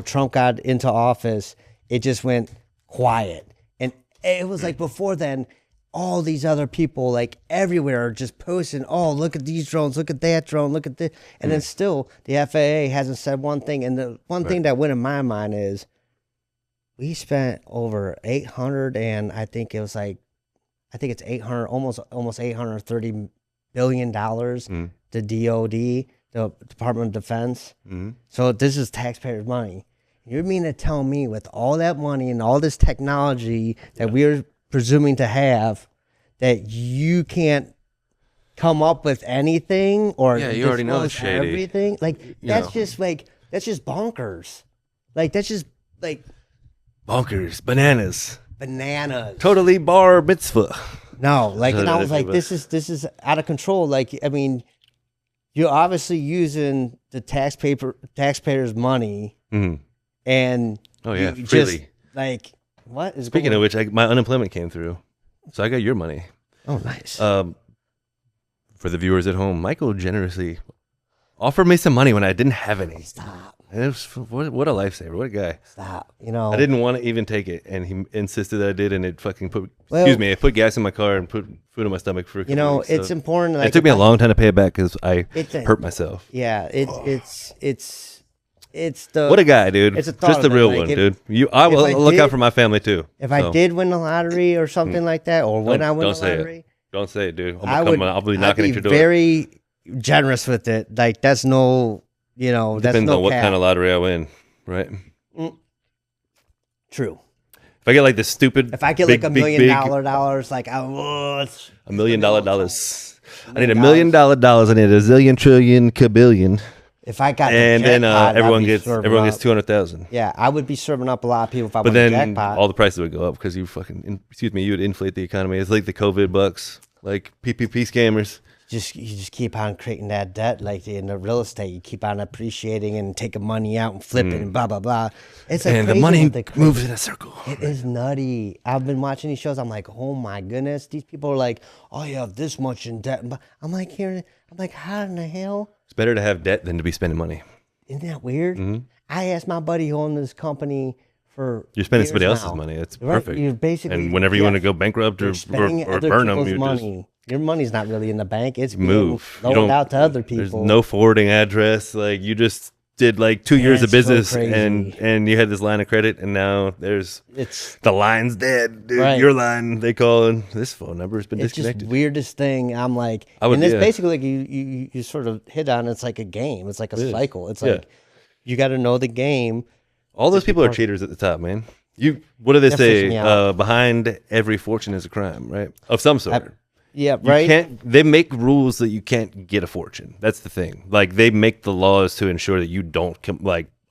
Trump got into office, it just went quiet, and it was like before then, all these other people like everywhere are just posting, oh, look at these drones, look at that drone, look at this, and then still the FAA hasn't said one thing. And the one thing that went in my mind is we spent over 800, and I think it's 800, almost $830 billion to DOD, the Department of Defense. So this is taxpayers' money. You mean to tell me with all that money and all this technology that we're presuming to have, that you can't come up with anything or
you already know it's shady.
everything? Like that's just bonkers. Like that's just like
bonkers, bananas. Totally bar mitzvah.
No, and I was like, this is out of control. Like, I mean, you're obviously using the taxpayers' money, and
freely.
Just, like, what is
Speaking of which, my unemployment came through, so I got your money.
Oh, nice.
For the viewers at home, Michael generously offered me some money when I didn't have any.
Stop.
And it was, what a lifesaver! What a guy!
Stop.
I didn't want to even take it, and he insisted that I did, and it fucking it put gas in my car and put food in my stomach for a couple weeks,
it's important. Like,
it took me a long time to pay it back because I hurt myself.
Yeah, it's the
what a guy, dude!
It's a
just the real one, dude. I will look out for my family too.
If I did win the lottery or something like that, or when I win the lottery,
don't say it, dude.
I'll
be knocking at your door.
Very generous with it. Like that's no.
Depends on what kind of lottery I win, right?
True.
If I get like the stupid,
if I get
big,
like $1 million, it's like
$1 million dollars. I need $1 million. I need a zillion, trillion, kabillion.
If I got
and
the jackpot,
then everyone gets 200,000.
Yeah, I would be serving up a lot of people if I won
the
jackpot. But then
all the prices would go up because you would inflate the economy. It's like the COVID bucks, like PPP scammers.
You just keep on creating that debt, like in the real estate. You keep on appreciating and taking money out and flipping and blah blah blah. It's like
the money moves in a circle.
It is nutty. I've been watching these shows. I'm like, oh my goodness, these people are like, oh, you have this much in debt. I'm like, how in the hell?
It's better to have debt than to be spending money.
Isn't that weird? I asked my buddy who owned this company for
you're spending somebody
now.
else's money. It's
right?
perfect.
You're basically,
and whenever you want to go bankrupt or burn them, you
money. Your money's not really in the bank. It's
move.
Loaned out to other people.
There's no forwarding address. Like you just did like 2 years of business and you had this line of credit and now the line's dead. Dude, right. Your line, they call and this phone number has been disconnected.
It's just weirdest thing. I'm like, and it's basically like you sort of hit on. It's like a game. It's like a cycle. It's like you got to know the game.
All those people are cheaters at the top, man. What do they say? Behind every fortune is a crime, right? Of some sort.
Yeah, right.
They make rules that you can't get a fortune. That's the thing. Like they make the laws to ensure that you don't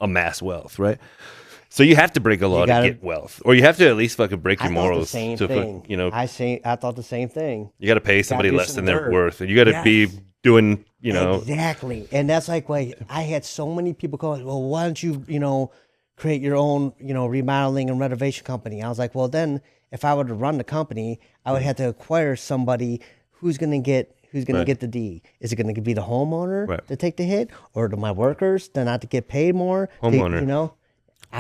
amass wealth, right? So you have to break a law to get wealth, or you have to at least fucking break your morals.
I thought the same thing.
You got to pay somebody less than their worth, and you got to be doing,
exactly. And that's like why I had so many people going, well, why don't you, create your own, remodeling and renovation company? I was like, well, then if I were to run the company, I would have to acquire somebody who's going to get the D. Is it going to be the homeowner to take the hit, or to my workers to not to get paid more?
Homeowner,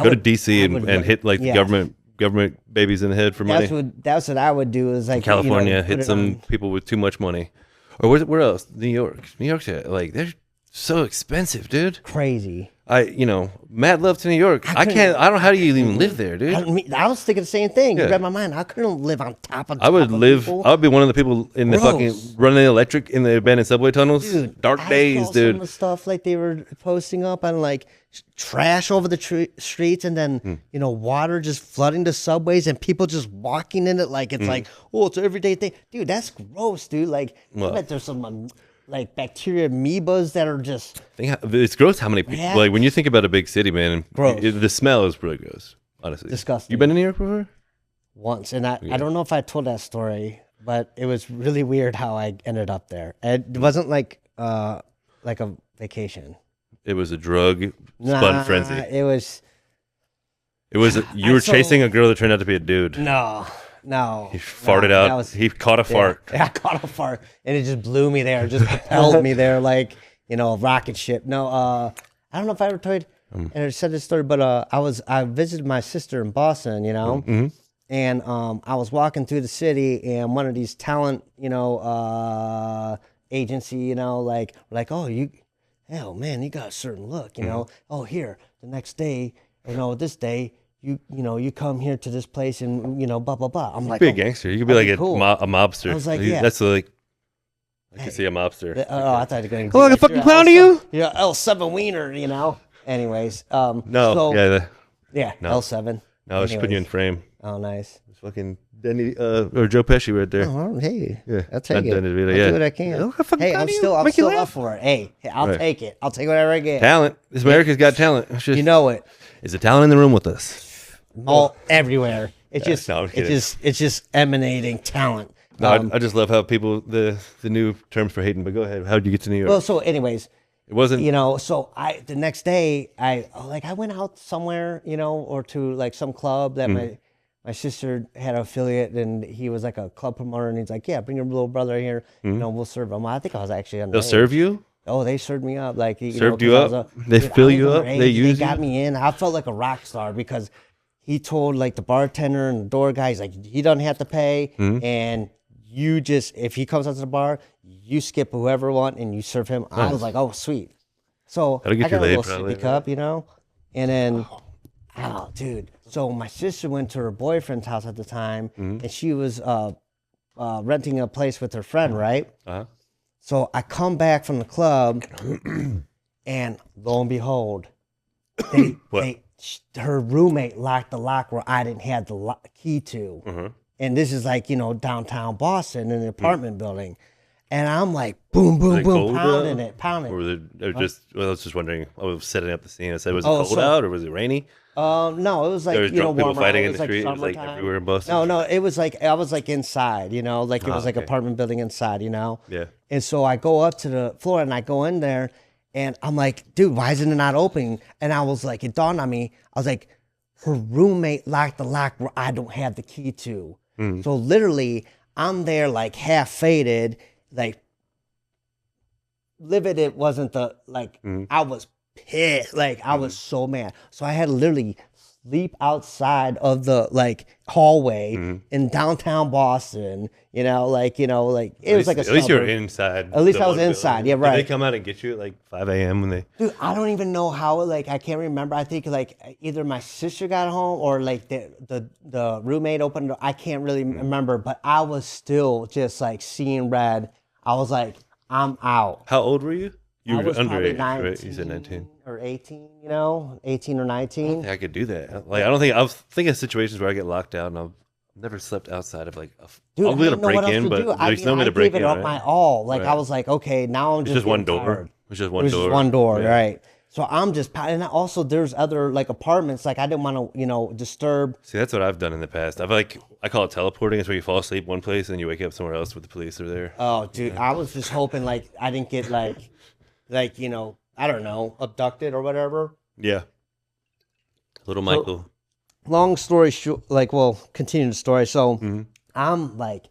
go to DC and hit the government babies in the head for money.
That's what I would do. Is like
California hit some people with too much money, or where else? New York's they're so expensive, dude.
Crazy.
mad love to New York. I can't. I don't know how do you even live there, dude.
I was thinking the same thing.
Yeah.
You read my mind. I couldn't live on top of.
I would live.
People.
I would be one of the people in the fucking running the electric in the abandoned subway tunnels.
Dude,
Dark days,
I saw
dude.
Some of the stuff like they were posting up on like trash over the streets, and then water just flooding the subways, and people just walking in it like it's like it's an everyday thing, dude. That's gross, dude. Like I bet there's some like bacteria amoebas that are just.
It's gross how many people.
Yeah.
Like when you think about a big city, man,
Gross.
The smell is really gross. Honestly,
Disgusting.
You been to New York before?
Once, and I don't know if I told that story, but it was really weird how I ended up there. It wasn't like a vacation.
It was a drug spun frenzy.
It was.
It was. You were chasing a girl that turned out to be a dude.
No.
He farted out. He caught a fart.
Yeah, I caught a fart, and it just blew me there. It just propelled me there like a rocket ship. No, I don't know if I ever told and I said this story, but I visited my sister in Boston, and I was walking through the city, and one of these talent, agency, like oh man, you got a certain look, oh here the next day, this day. You come here to this place and blah blah blah. I'm like,
be a gangster. You could be like a mobster.
I was like, yeah.
That's like I can see a mobster.
I thought you were going to.
Oh, like a fucking clown to you?
Yeah, L7 wiener. Anyways,
no,
L7.
No, I was just putting you in frame.
Oh, nice.
It's fucking Denny or Joe Pesci right there.
Oh, hey,
Yeah,
I'll take it. I'll do what I can. Hey, I'm still up for it. Hey, I'll take it. I'll take whatever I get.
Talent. This America's got talent.
You know it.
Is a talent in the room with us?
All everywhere. It's just emanating talent.
No, I just love how people the new terms for hating. But go ahead. How did you get to New York?
Well, so anyways,
it wasn't.
So the next day I went out somewhere, or to like some club that my sister had an affiliate, and he was like a club promoter, and he's like, yeah, bring your little brother here, we'll serve him. I think I was actually on.
They'll serve you.
Oh, they served me up. Like
served you up. They fill you up. They
got me in. I felt like a rock star because he told like the bartender and the door guy, he's like, he doesn't have to pay, and you just if he comes out to the bar, you skip whoever want and you serve him. Nice. I was like, oh sweet. So I got a little sippy cup, and then dude. So my sister went to her boyfriend's house at the time, and she was renting a place with her friend, right? So I come back from the club, and lo and behold, her roommate locked the lock where I didn't have the key to. And this is like, downtown Boston in an apartment building. And I'm like, boom, boom, boom, pounding it. Or
was it I was just wondering, I was setting up the scene. I said, was it cold out or was it rainy?
No, it was like,
there was drunk people
warmer.
fighting in the
like
street. It was like everywhere in Boston.
No, it was like, I was like inside, like it was like apartment building inside,
Yeah.
And so I go up to the floor and I go in there and I'm like, dude, why isn't it not opening? And I was like, it dawned on me. I was like, her roommate locked the lock where I don't have the key to. So literally, I'm there like half faded, like livid. It wasn't I was pissed. Like I was so mad. So I had to literally sleep outside of the hallway in downtown Boston. It was like a
at least you're inside.
At least I was inside. Yeah, right.
Did they come out and get you at like 5 a.m. when they?
Dude, I don't even know how. I can't remember. I think either my sister got home or the roommate opened. I can't really remember. But I was still just seeing red. I was like, I'm out.
How old were you? You were underage,
19,
right? You said 19
or 18. 18 or 19.
I don't think I could do that. I don't think I was thinking of situations where I get locked out and I've never slept outside of
Dude,
I'm gonna break in, but there's no way to break in.
I gave it up
right?
my all.
Right.
I was like, okay, now I'm just
one door.
tired.
It's just
It was just one door,
Yeah.
right? So I'm just, and also there's other apartments. I didn't want to, disturb.
See, that's what I've done in the past. I call it teleporting. It's where you fall asleep one place and you wake up somewhere else where the police are there.
Oh, dude, I was just hoping I didn't get I don't know, abducted or whatever.
Yeah. Little Michael.
Long story short, continue the story. So I'm pissed.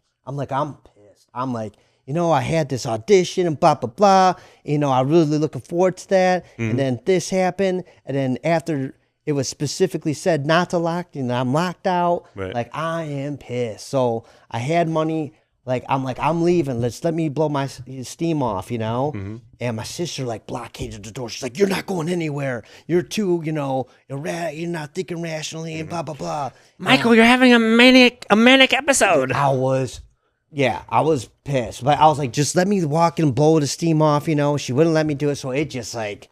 I'm like, I had this audition and blah, blah, blah. I'm really looking forward to that. And then this happened. And then after it was specifically said not to lock, I'm locked out.
Right.
I am pissed. So I had money I'm leaving. Let me blow my steam off, you know?
Mm-hmm.
And my sister like blockaded the door. She's like, you're not going anywhere. You're too, you know, you're not thinking rationally and blah, blah, blah.
Michael, you're having a manic episode.
I was pissed. But I was like, just let me walk and blow the steam off, you know? She wouldn't let me do it. So it just like,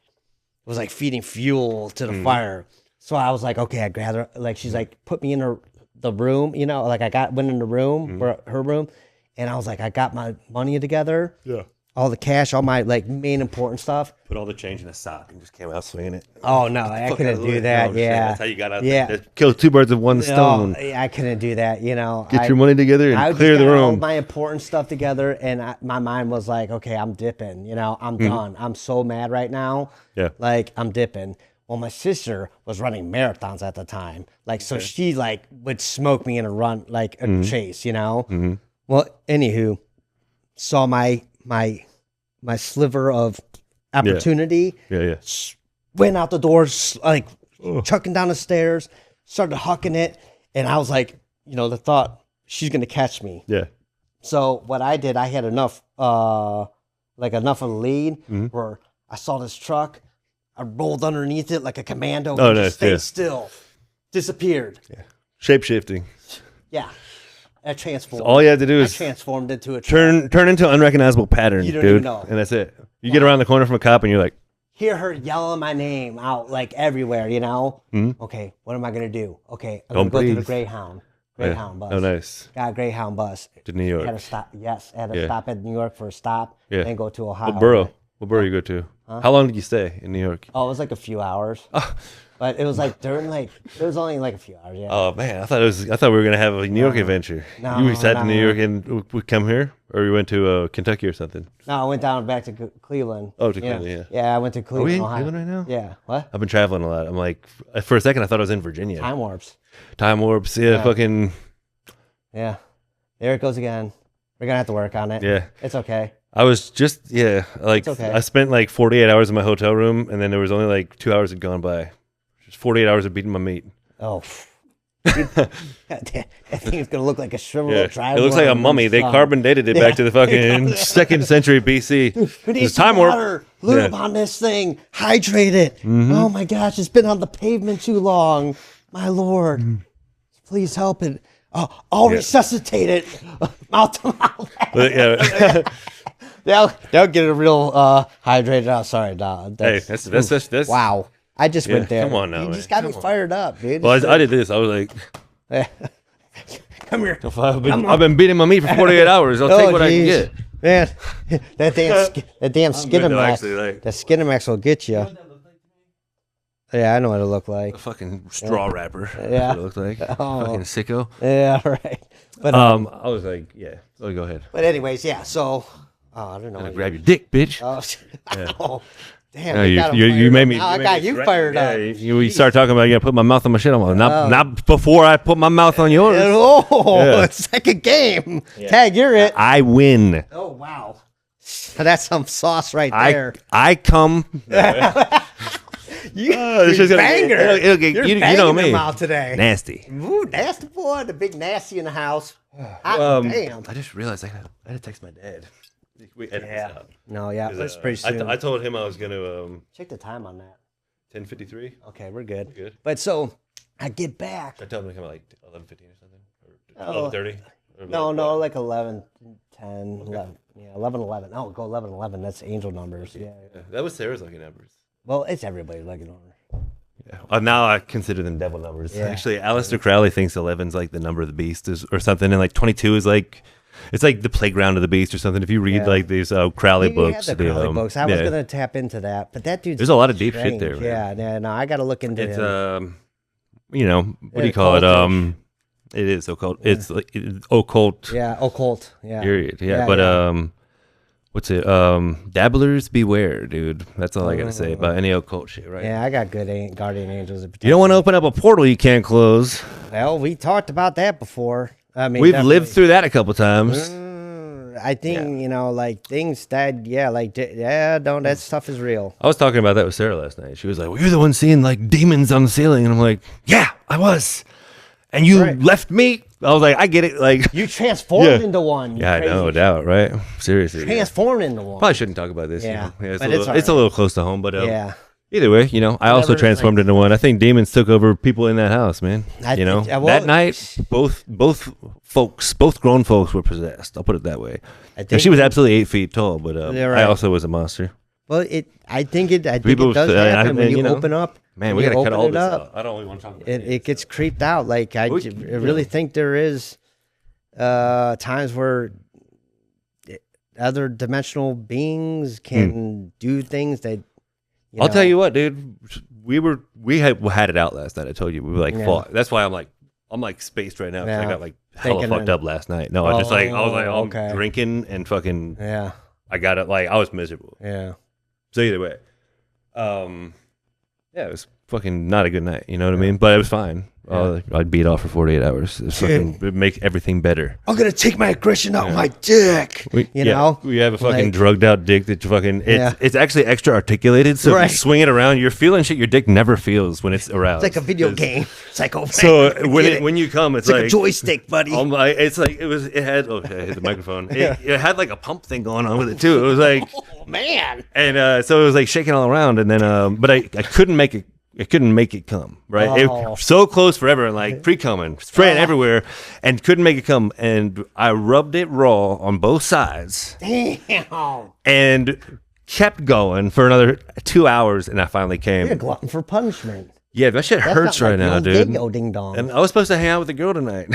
was like feeding fuel to the fire. So I was like, okay, I grabbed her. Like, she's like, put me in the room, you know? Like, went in the room, her room. And I was like, I got my money together.
Yeah.
All the cash, all my like main important stuff.
Put all the change in a sock and just came out swinging it.
Oh no, I couldn't do that.
No,
Yeah,
that's how you got out.
Yeah,
there. Kill two birds with one stone.
No, I couldn't do that. You know,
Get your money together and
I
clear the
got all
room.
my important stuff together, and my mind was like, okay, I'm dipping. You know, I'm done. I'm so mad right now.
Yeah.
Like I'm dipping. Well, my sister was running marathons at the time, like so she like would smoke me in a run, like a chase. You know. Well, anywho, saw my sliver of opportunity.
Yeah.
Went out the door, like chucking down the stairs, started hucking it, and I was like, you know, the thought she's gonna catch me.
Yeah.
So what I did, I had enough of a lead where I saw this truck, I rolled underneath it like a commando, and just stayed still, disappeared.
Yeah. Shape shifting.
Yeah, I transformed.
So all you had to do is
transformed into a truck.
turn into an unrecognizable pattern,
You don't
dude,
even know.
and that's it. You get around the corner from a cop, and you're like,
Hear her yelling my name out like everywhere, you know? Okay, what am I going to do? Okay, I'm going
Don't
to go to the
breathe.
Greyhound bus.
Oh, nice.
Got a Greyhound bus.
To New York.
Had to stop. Yes, had to stop at New York for a stop.
Yeah.
Then go to Ohio.
What borough? What borough you go to? How long did you stay in New York?
Oh, it was like a few hours. But it was like during like it was only like a few hours. Yeah.
Oh man, I thought we were gonna have a New York adventure.
No,
you sat in
no.
New York and we come here, or we went to Kentucky or something.
No, I went down back to Cleveland.
Oh, to Cleveland, yeah.
Yeah, I went to
Are
Cleveland.
we in
Ohio.
Cleveland right now?
Yeah. What?
I've been traveling a lot. I'm like, for a second, I thought I was in Virginia.
Time warps.
Time warps. Yeah, fucking.
Yeah. There it goes again. We're gonna have to work on it.
Yeah.
It's okay.
I was just like
okay.
I spent like 48 hours in my hotel room, and then there was only like 2 hours had gone by. Just 48 hours of beating my meat.
Oh. that thing is gonna look like a shriveled up
It looks like a mummy. They carbon dated it back to the fucking 2nd century BC.
We need
It's
some
time warp.
water. Lube on this thing. Hydrate it. Oh my gosh, it's been on the pavement too long. My lord, please help it. I'll resuscitate it. Mouth to mouth.
Yeah.
They'll get it real hydrated. Oh, sorry, dog.
Hey, that's
Wow. I just went there.
come on now,
You
man.
just got me fired up, dude.
Well, I did this. I was like,
Come here.
I've been beating my meat for 48 hours. I'll take what I can
geez.
get.
Man, that damn Skinamax.
actually, like-
That Skinamax will get you. Yeah, I know what it looked like.
A fucking straw wrapper.
Yeah.
That's what it looked like.
Oh.
Fucking sicko.
Yeah, right. But
I was like, yeah. Oh, go ahead.
but anyways, yeah. So I don't know.
Gonna grab your dick, bitch.
Oh, damn.
No,
they got him
you
fired
made
up.
me.
Now I got you fired up.
You start talking about you gotta put my mouth on my shit. I'm like, not before I put my mouth on yours.
Oh,
Yeah.
second game. Tag, you're it.
I win.
Oh wow, that's some sauce right there.
I come.
You,
this
you're
is gonna
banger.
it'll get-
You're
you know
banging
me.
them out today.
Nasty.
Ooh, nasty boy, the big nasty in the house. Damn.
I just realized I had to text my dad. We edit this out.
No, yeah, that's pretty soon.
I told him I was gonna
Check the time on that.
10:53.
Okay, we're good.
Good.
But so I get back.
I told him to come at like 11:15 or something,
Oh.
or 11:30.
No, like 11, 10, 11. Yeah, 11, 11. Oh, go 11, 11. That's angel numbers. Yeah.
That was Sarah's lucky numbers.
Well, it's everybody's lucky number.
Yeah. Now I consider them devil numbers.
Yeah.
Actually, Aleister Crowley thinks 11's like the number of the beast or something, and like 22 is like it's like the playground of the beast or something. If you read like these Crowley books,
The Crowley books. I was gonna tap into that, but that dude's
there's a lot of deep shit
strange.
there. Man.
Yeah, no, I got to look into
It's
him.
you know, what do you call
Occultish.
it? It is occult. It's like occult.
Yeah, occult. Yeah.
Period. Yeah, but what's it? Dabblers beware, dude. That's all I gotta say about any occult shit, right?
Yeah, I got good guardian angels.
You don't want to open up a portal you can't close.
Well, we talked about that before. I mean,
We've
definitely.
lived through that a couple times.
I think you know, like things that, that stuff is real.
I was talking about that with Sarah last night. She was like, "Well, you're the one seeing like demons on the ceiling," and I'm like, "Yeah, I was." And you
Right.
left me I was like, I get it. Like
You transformed into one.
Yeah, no doubt, right? Seriously,
Transformed into one.
Probably shouldn't talk about this.
Yeah,
it's,
but
it's a little close to home, but
yeah.
Either way, I also
Whatever,
transformed into one. I think demons took over people in that house, man.
Well,
that night, both grown folks were possessed. I'll put it that way.
think
She was absolutely 8 feet tall, but
right.
I also was a monster.
Well, I think it does
and,
happen when you open up.
Man, we gotta cut all this out. I don't really want to talk about
it. Gets creeped out. Like I really think there is times where other dimensional beings can do things that.
I'll tell you what, dude. We had it out last night. I told you we were fought. That's why I'm like spaced right now. 'Cause I got hella fucked up last night. No, I was I'm drinking and fucking.
Yeah.
I got it. I was miserable.
Yeah.
So either way, it was fucking not a good night. You know what I mean? But it was fine.
Yeah.
I'd beat off for 48 hours. It'd make everything better.
I'm gonna take my aggression out my dick. You know,
we have a fucking drugged out dick that it's actually extra articulated. So if you swing it around, you're feeling shit your dick never feels when it's around.
It's like a video game. It's like
so when you come, it's
like a joystick, buddy.
It had I hit the microphone. It had like a pump thing going on with it too. It was like
oh man.
And so it was like shaking all around, and then but I couldn't make it. It couldn't make it come, right? It was so close forever, and pre-coming, spraying everywhere, and couldn't make it come. And I rubbed it raw on both sides.
Damn.
And kept going for another 2 hours, and I finally came.
You're a glutton for punishment.
Yeah, that shit hurts right now, dude.
Ding dong.
And I was supposed to hang out with the girl tonight.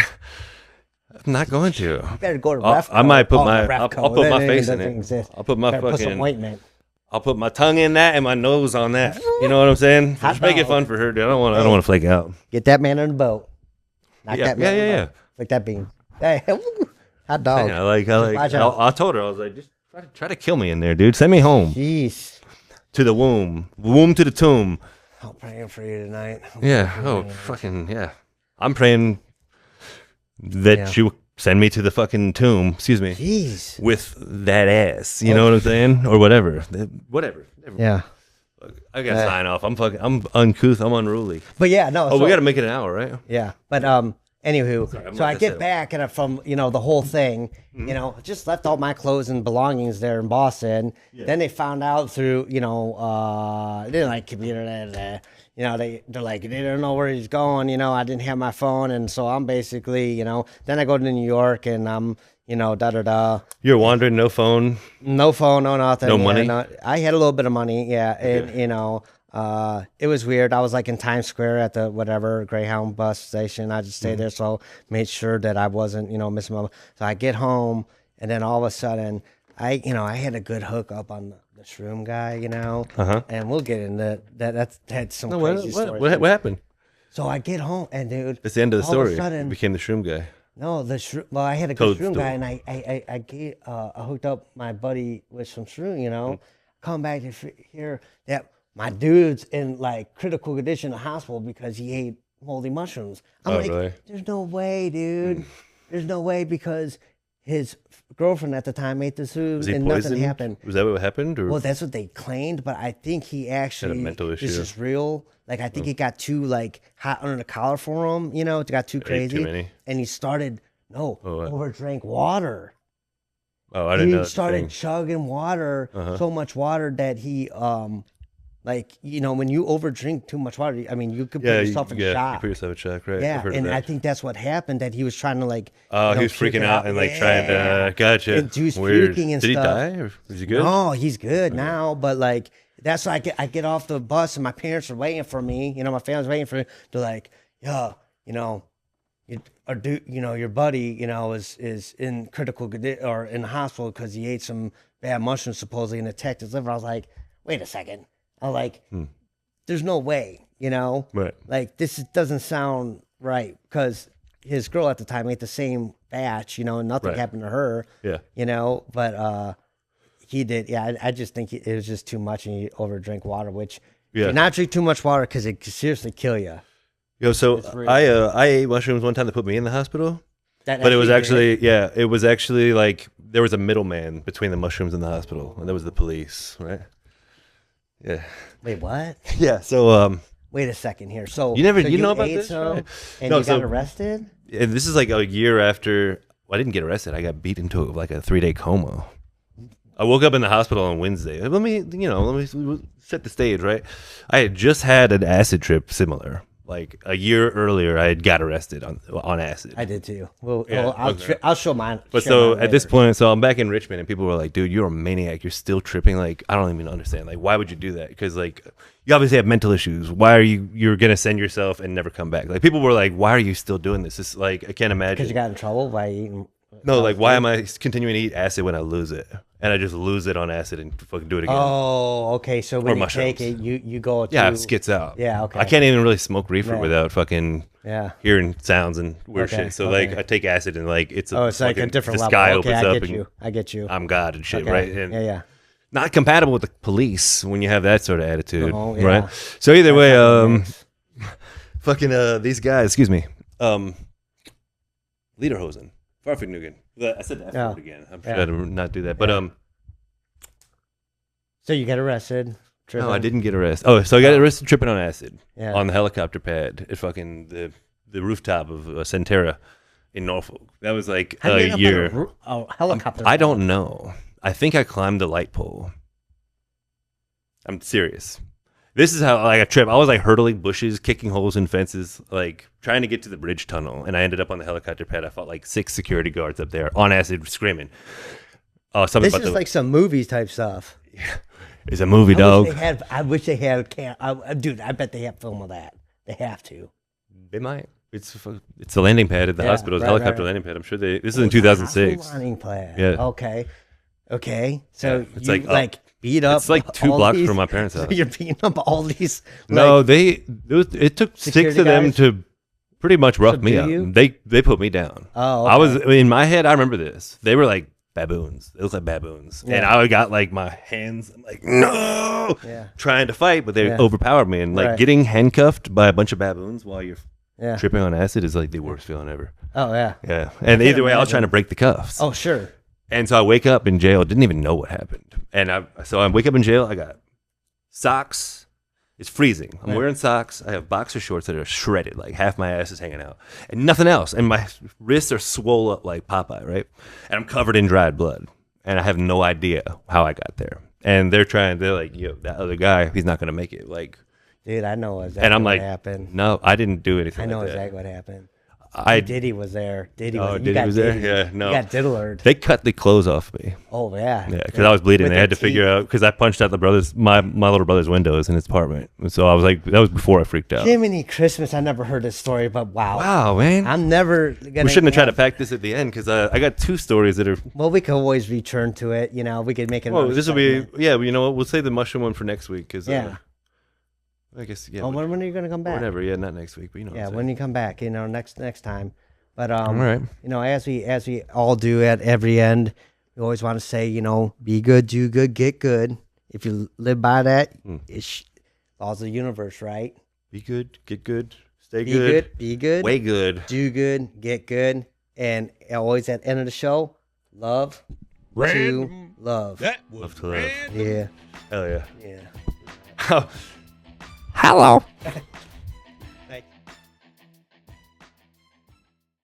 I'm not going to.
You better go to Refco.
I might put I'll put my face in it. I'll put my fucking.
Put some ointment.
I'll put my tongue in that and my nose on that. You know what I'm saying? Just make it fun for her, dude. I don't want to flake out.
Get that man on the boat.
That man. Yeah.
Like that bean. Hey, hot dog.
Yeah, I told her, I was like, just try to kill me in there, dude. Send me home.
Jeez.
To the womb to the tomb.
I'm praying for you tonight.
Fucking yeah. I'm praying that you send me to the fucking tomb, excuse me.
Jeez.
With that ass. You know what I'm saying? Or whatever. Whatever.
Yeah.
I gotta sign off. I'm uncouth, I'm unruly.
But yeah, no.
We gotta make it an hour, right?
Yeah. But anywho, so I get back and from the whole thing, just left all my clothes and belongings there in Boston. Yeah. Then they found out through, they didn't like computer they're like, they don't know where he's going, I didn't have my phone, and so I'm basically, then I go to New York and I'm, You're
wandering, no phone?
No phone, no nothing.
No money?
I had a little bit of money, yeah, and, it was weird. I was like in Times Square at the whatever Greyhound bus station. I just stayed there, so made sure that I wasn't, missing my. So I get home, and then all of a sudden, I had a good hookup on the shroom guy, and we'll get into that. That's some crazy story.
What happened?
So I get home, and dude,
it's the end of the story.
Sudden,
you became the shroom guy.
No, well, I had a good shroom guy, and I hooked up my buddy with some shroom, Come back to hear that my dude's in like critical condition in the hospital because he ate moldy mushrooms. I'm like, really? There's no way, dude. There's no way, because his girlfriend at the time ate the soup and nothing happened.
Was that what happened? Or?
Well, that's what they claimed, but I think he actually
had a mental issue.
This is real. Like, I think it got too hot under the collar for him. It got too crazy,
too many.
And he started overdrank water.
Oh, I didn't know.
He started chugging water, so much water that he when you overdrink too much water, I mean, you could put yourself in shock.
You put yourself in shock, right?
Yeah, and I think that's what happened, that he was trying to he
was freaking out and trying to, gotcha.
Induce
weird.
Puking and
Did
stuff.
Did he die? Or was he good?
No, he's good now, but that's why I get off the bus and my parents are waiting for me. My family's waiting for me. They're like, your buddy, is in critical condition or in the hospital because he ate some bad mushrooms supposedly and attacked his liver. I was like, wait a second. I'm like, there's no way,
Right.
Like, this doesn't sound right, because his girl at the time ate the same batch, and nothing happened to her.
Yeah.
But he did. Yeah, I just think it was just too much, and he overdrank water, which do not drink too much water because it could seriously kill you.
So I ate mushrooms one time that put me in the hospital. But it was actually like there was a middleman between the mushrooms and the hospital, and that was the police, right? Yeah.
Wait, what?
Yeah. So
wait a second here. So
you know
ate
about this?
some,
right?
and you got arrested?
And this is like a year after I didn't get arrested. I got beat into like a 3-day coma. I woke up in the hospital on Wednesday. Let me set the stage, right? I had just had an acid trip similar. Like a year earlier, I had got arrested on acid.
I did too. Well,
Yeah,
I'll show mine.
But so at this point, so I'm back in Richmond, and people were like, "Dude, you're a maniac. You're still tripping. Like, I don't even understand. Like, why would you do that? Because like, you obviously have mental issues. Why are you're gonna send yourself and never come back? Like, people were like, why are you still doing this? It's like I can't imagine.
Because you got in trouble by eating.
No, like, why am I continuing to eat acid when I lose it? And I just lose it on acid and fucking do it again.
Oh, okay. So when you
mushrooms.
take it, you go to...
Yeah, it skits out.
Yeah, okay.
I can't even really smoke reefer
Yeah.
without fucking hearing sounds and weird
Okay,
shit. So
okay.
like, I take acid and like it's a
it's like a
fucking-
different
the
level.
sky
Okay,
opens
I
up
get
and
you. I get you.
I'm God and shit,
Okay.
right? And
Yeah.
not compatible with the police when you have that sort of attitude,
Oh, yeah.
right? So either way,
That's
fucking these guys, excuse me, Lederhosen, Farfignugan. I said that word again. I'm sure I did not do that, but
So you get arrested.
no, I didn't get arrested. Oh, so I got arrested tripping on acid
Yeah.
on the helicopter pad at fucking the rooftop of Centera in Norfolk. That was like
How do you end
a
up on
year.
a helicopter.
I don't know. I think I climbed the light pole. I'm serious. This is how like I trip. I was like hurdling bushes, kicking holes in fences, like trying to get to the bridge tunnel, and I ended up on the helicopter pad. I fought like 6 security guards up there on acid, screaming. Oh, something
This
about
is like some movies type stuff.
it's a movie, dog.
I wish they had dude, I bet they have film of that. They have to.
They might. It's the landing pad at the
Yeah,
hospital. It's a
right,
helicopter
right.
landing pad. I'm sure they. This is in 2006.
Landing pad.
Yeah.
Okay. So
Yeah, it's
you
like
beat up.
It's like 2
all
blocks
these-
from my parents'
so
house.
you're beating up all these.
No, it took 6
Security
of them
guys?
to pretty much rough me
Subdue
up.
you?
They put me down.
Oh,
I was
okay.
in my head. I remember this. They were like baboons. They looked like baboons, and
Yeah.
I got like my hands. I'm like no,
Yeah.
trying to fight, but they
Yeah.
overpowered me. And like
Right.
getting handcuffed by a bunch of baboons while you're
Yeah.
tripping on acid is like the worst feeling ever.
Oh yeah.
Yeah, and either way, I was trying to break the cuffs.
Oh sure.
And so I wake up in jail, didn't even know what happened. And I wake up in jail, I got socks. It's freezing. I'm wearing socks. I have boxer shorts that are shredded, like half my ass is hanging out. And nothing else. And my wrists are swole up like Popeye, right? And I'm covered in dried blood. And I have no idea how I got there. And they're like, yo, that other guy, he's not going to make it. Like,
Dude, I know exactly
and I'm
what
like,
happened.
no, I didn't do anything
I know
like that.
exactly what happened.
I
Diddy was there. Diddy
Oh,
was.
Diddy was there? Yeah, no.
You got diddlered.
They cut the clothes off me.
Oh yeah.
Yeah, because I was bleeding.
With
They
their
had to figure out because I punched out my little brother's windows in his apartment. And so I was like, that was before I freaked out.
Jiminy Christmas! I never heard this story, but wow.
Wow, man.
I'm never gonna.
We shouldn't have tried to pack this at the end because I got 2 stories that are.
Well, we could always return to it. You know, we could make it.
Well, this will be you know what? We'll save the mushroom one for next week because
Yeah.
I guess yeah.
Oh, when are you gonna come back?
Whatever, yeah, not next week, but you know.
Yeah,
what I'm
when
saying.
you come back, you know, next time. But
All right.
you know, as we all do at every end, we always want to say, you know, be good, do good, get good. If you live by that, it's laws of the universe, right?
Be good, get good, stay
Be
good,
good, be good,
way good.
do good, get good, and always at the end of the show, love to love.
Love to love.
Yeah,
Hell yeah.
yeah.
Hello.
Thank you.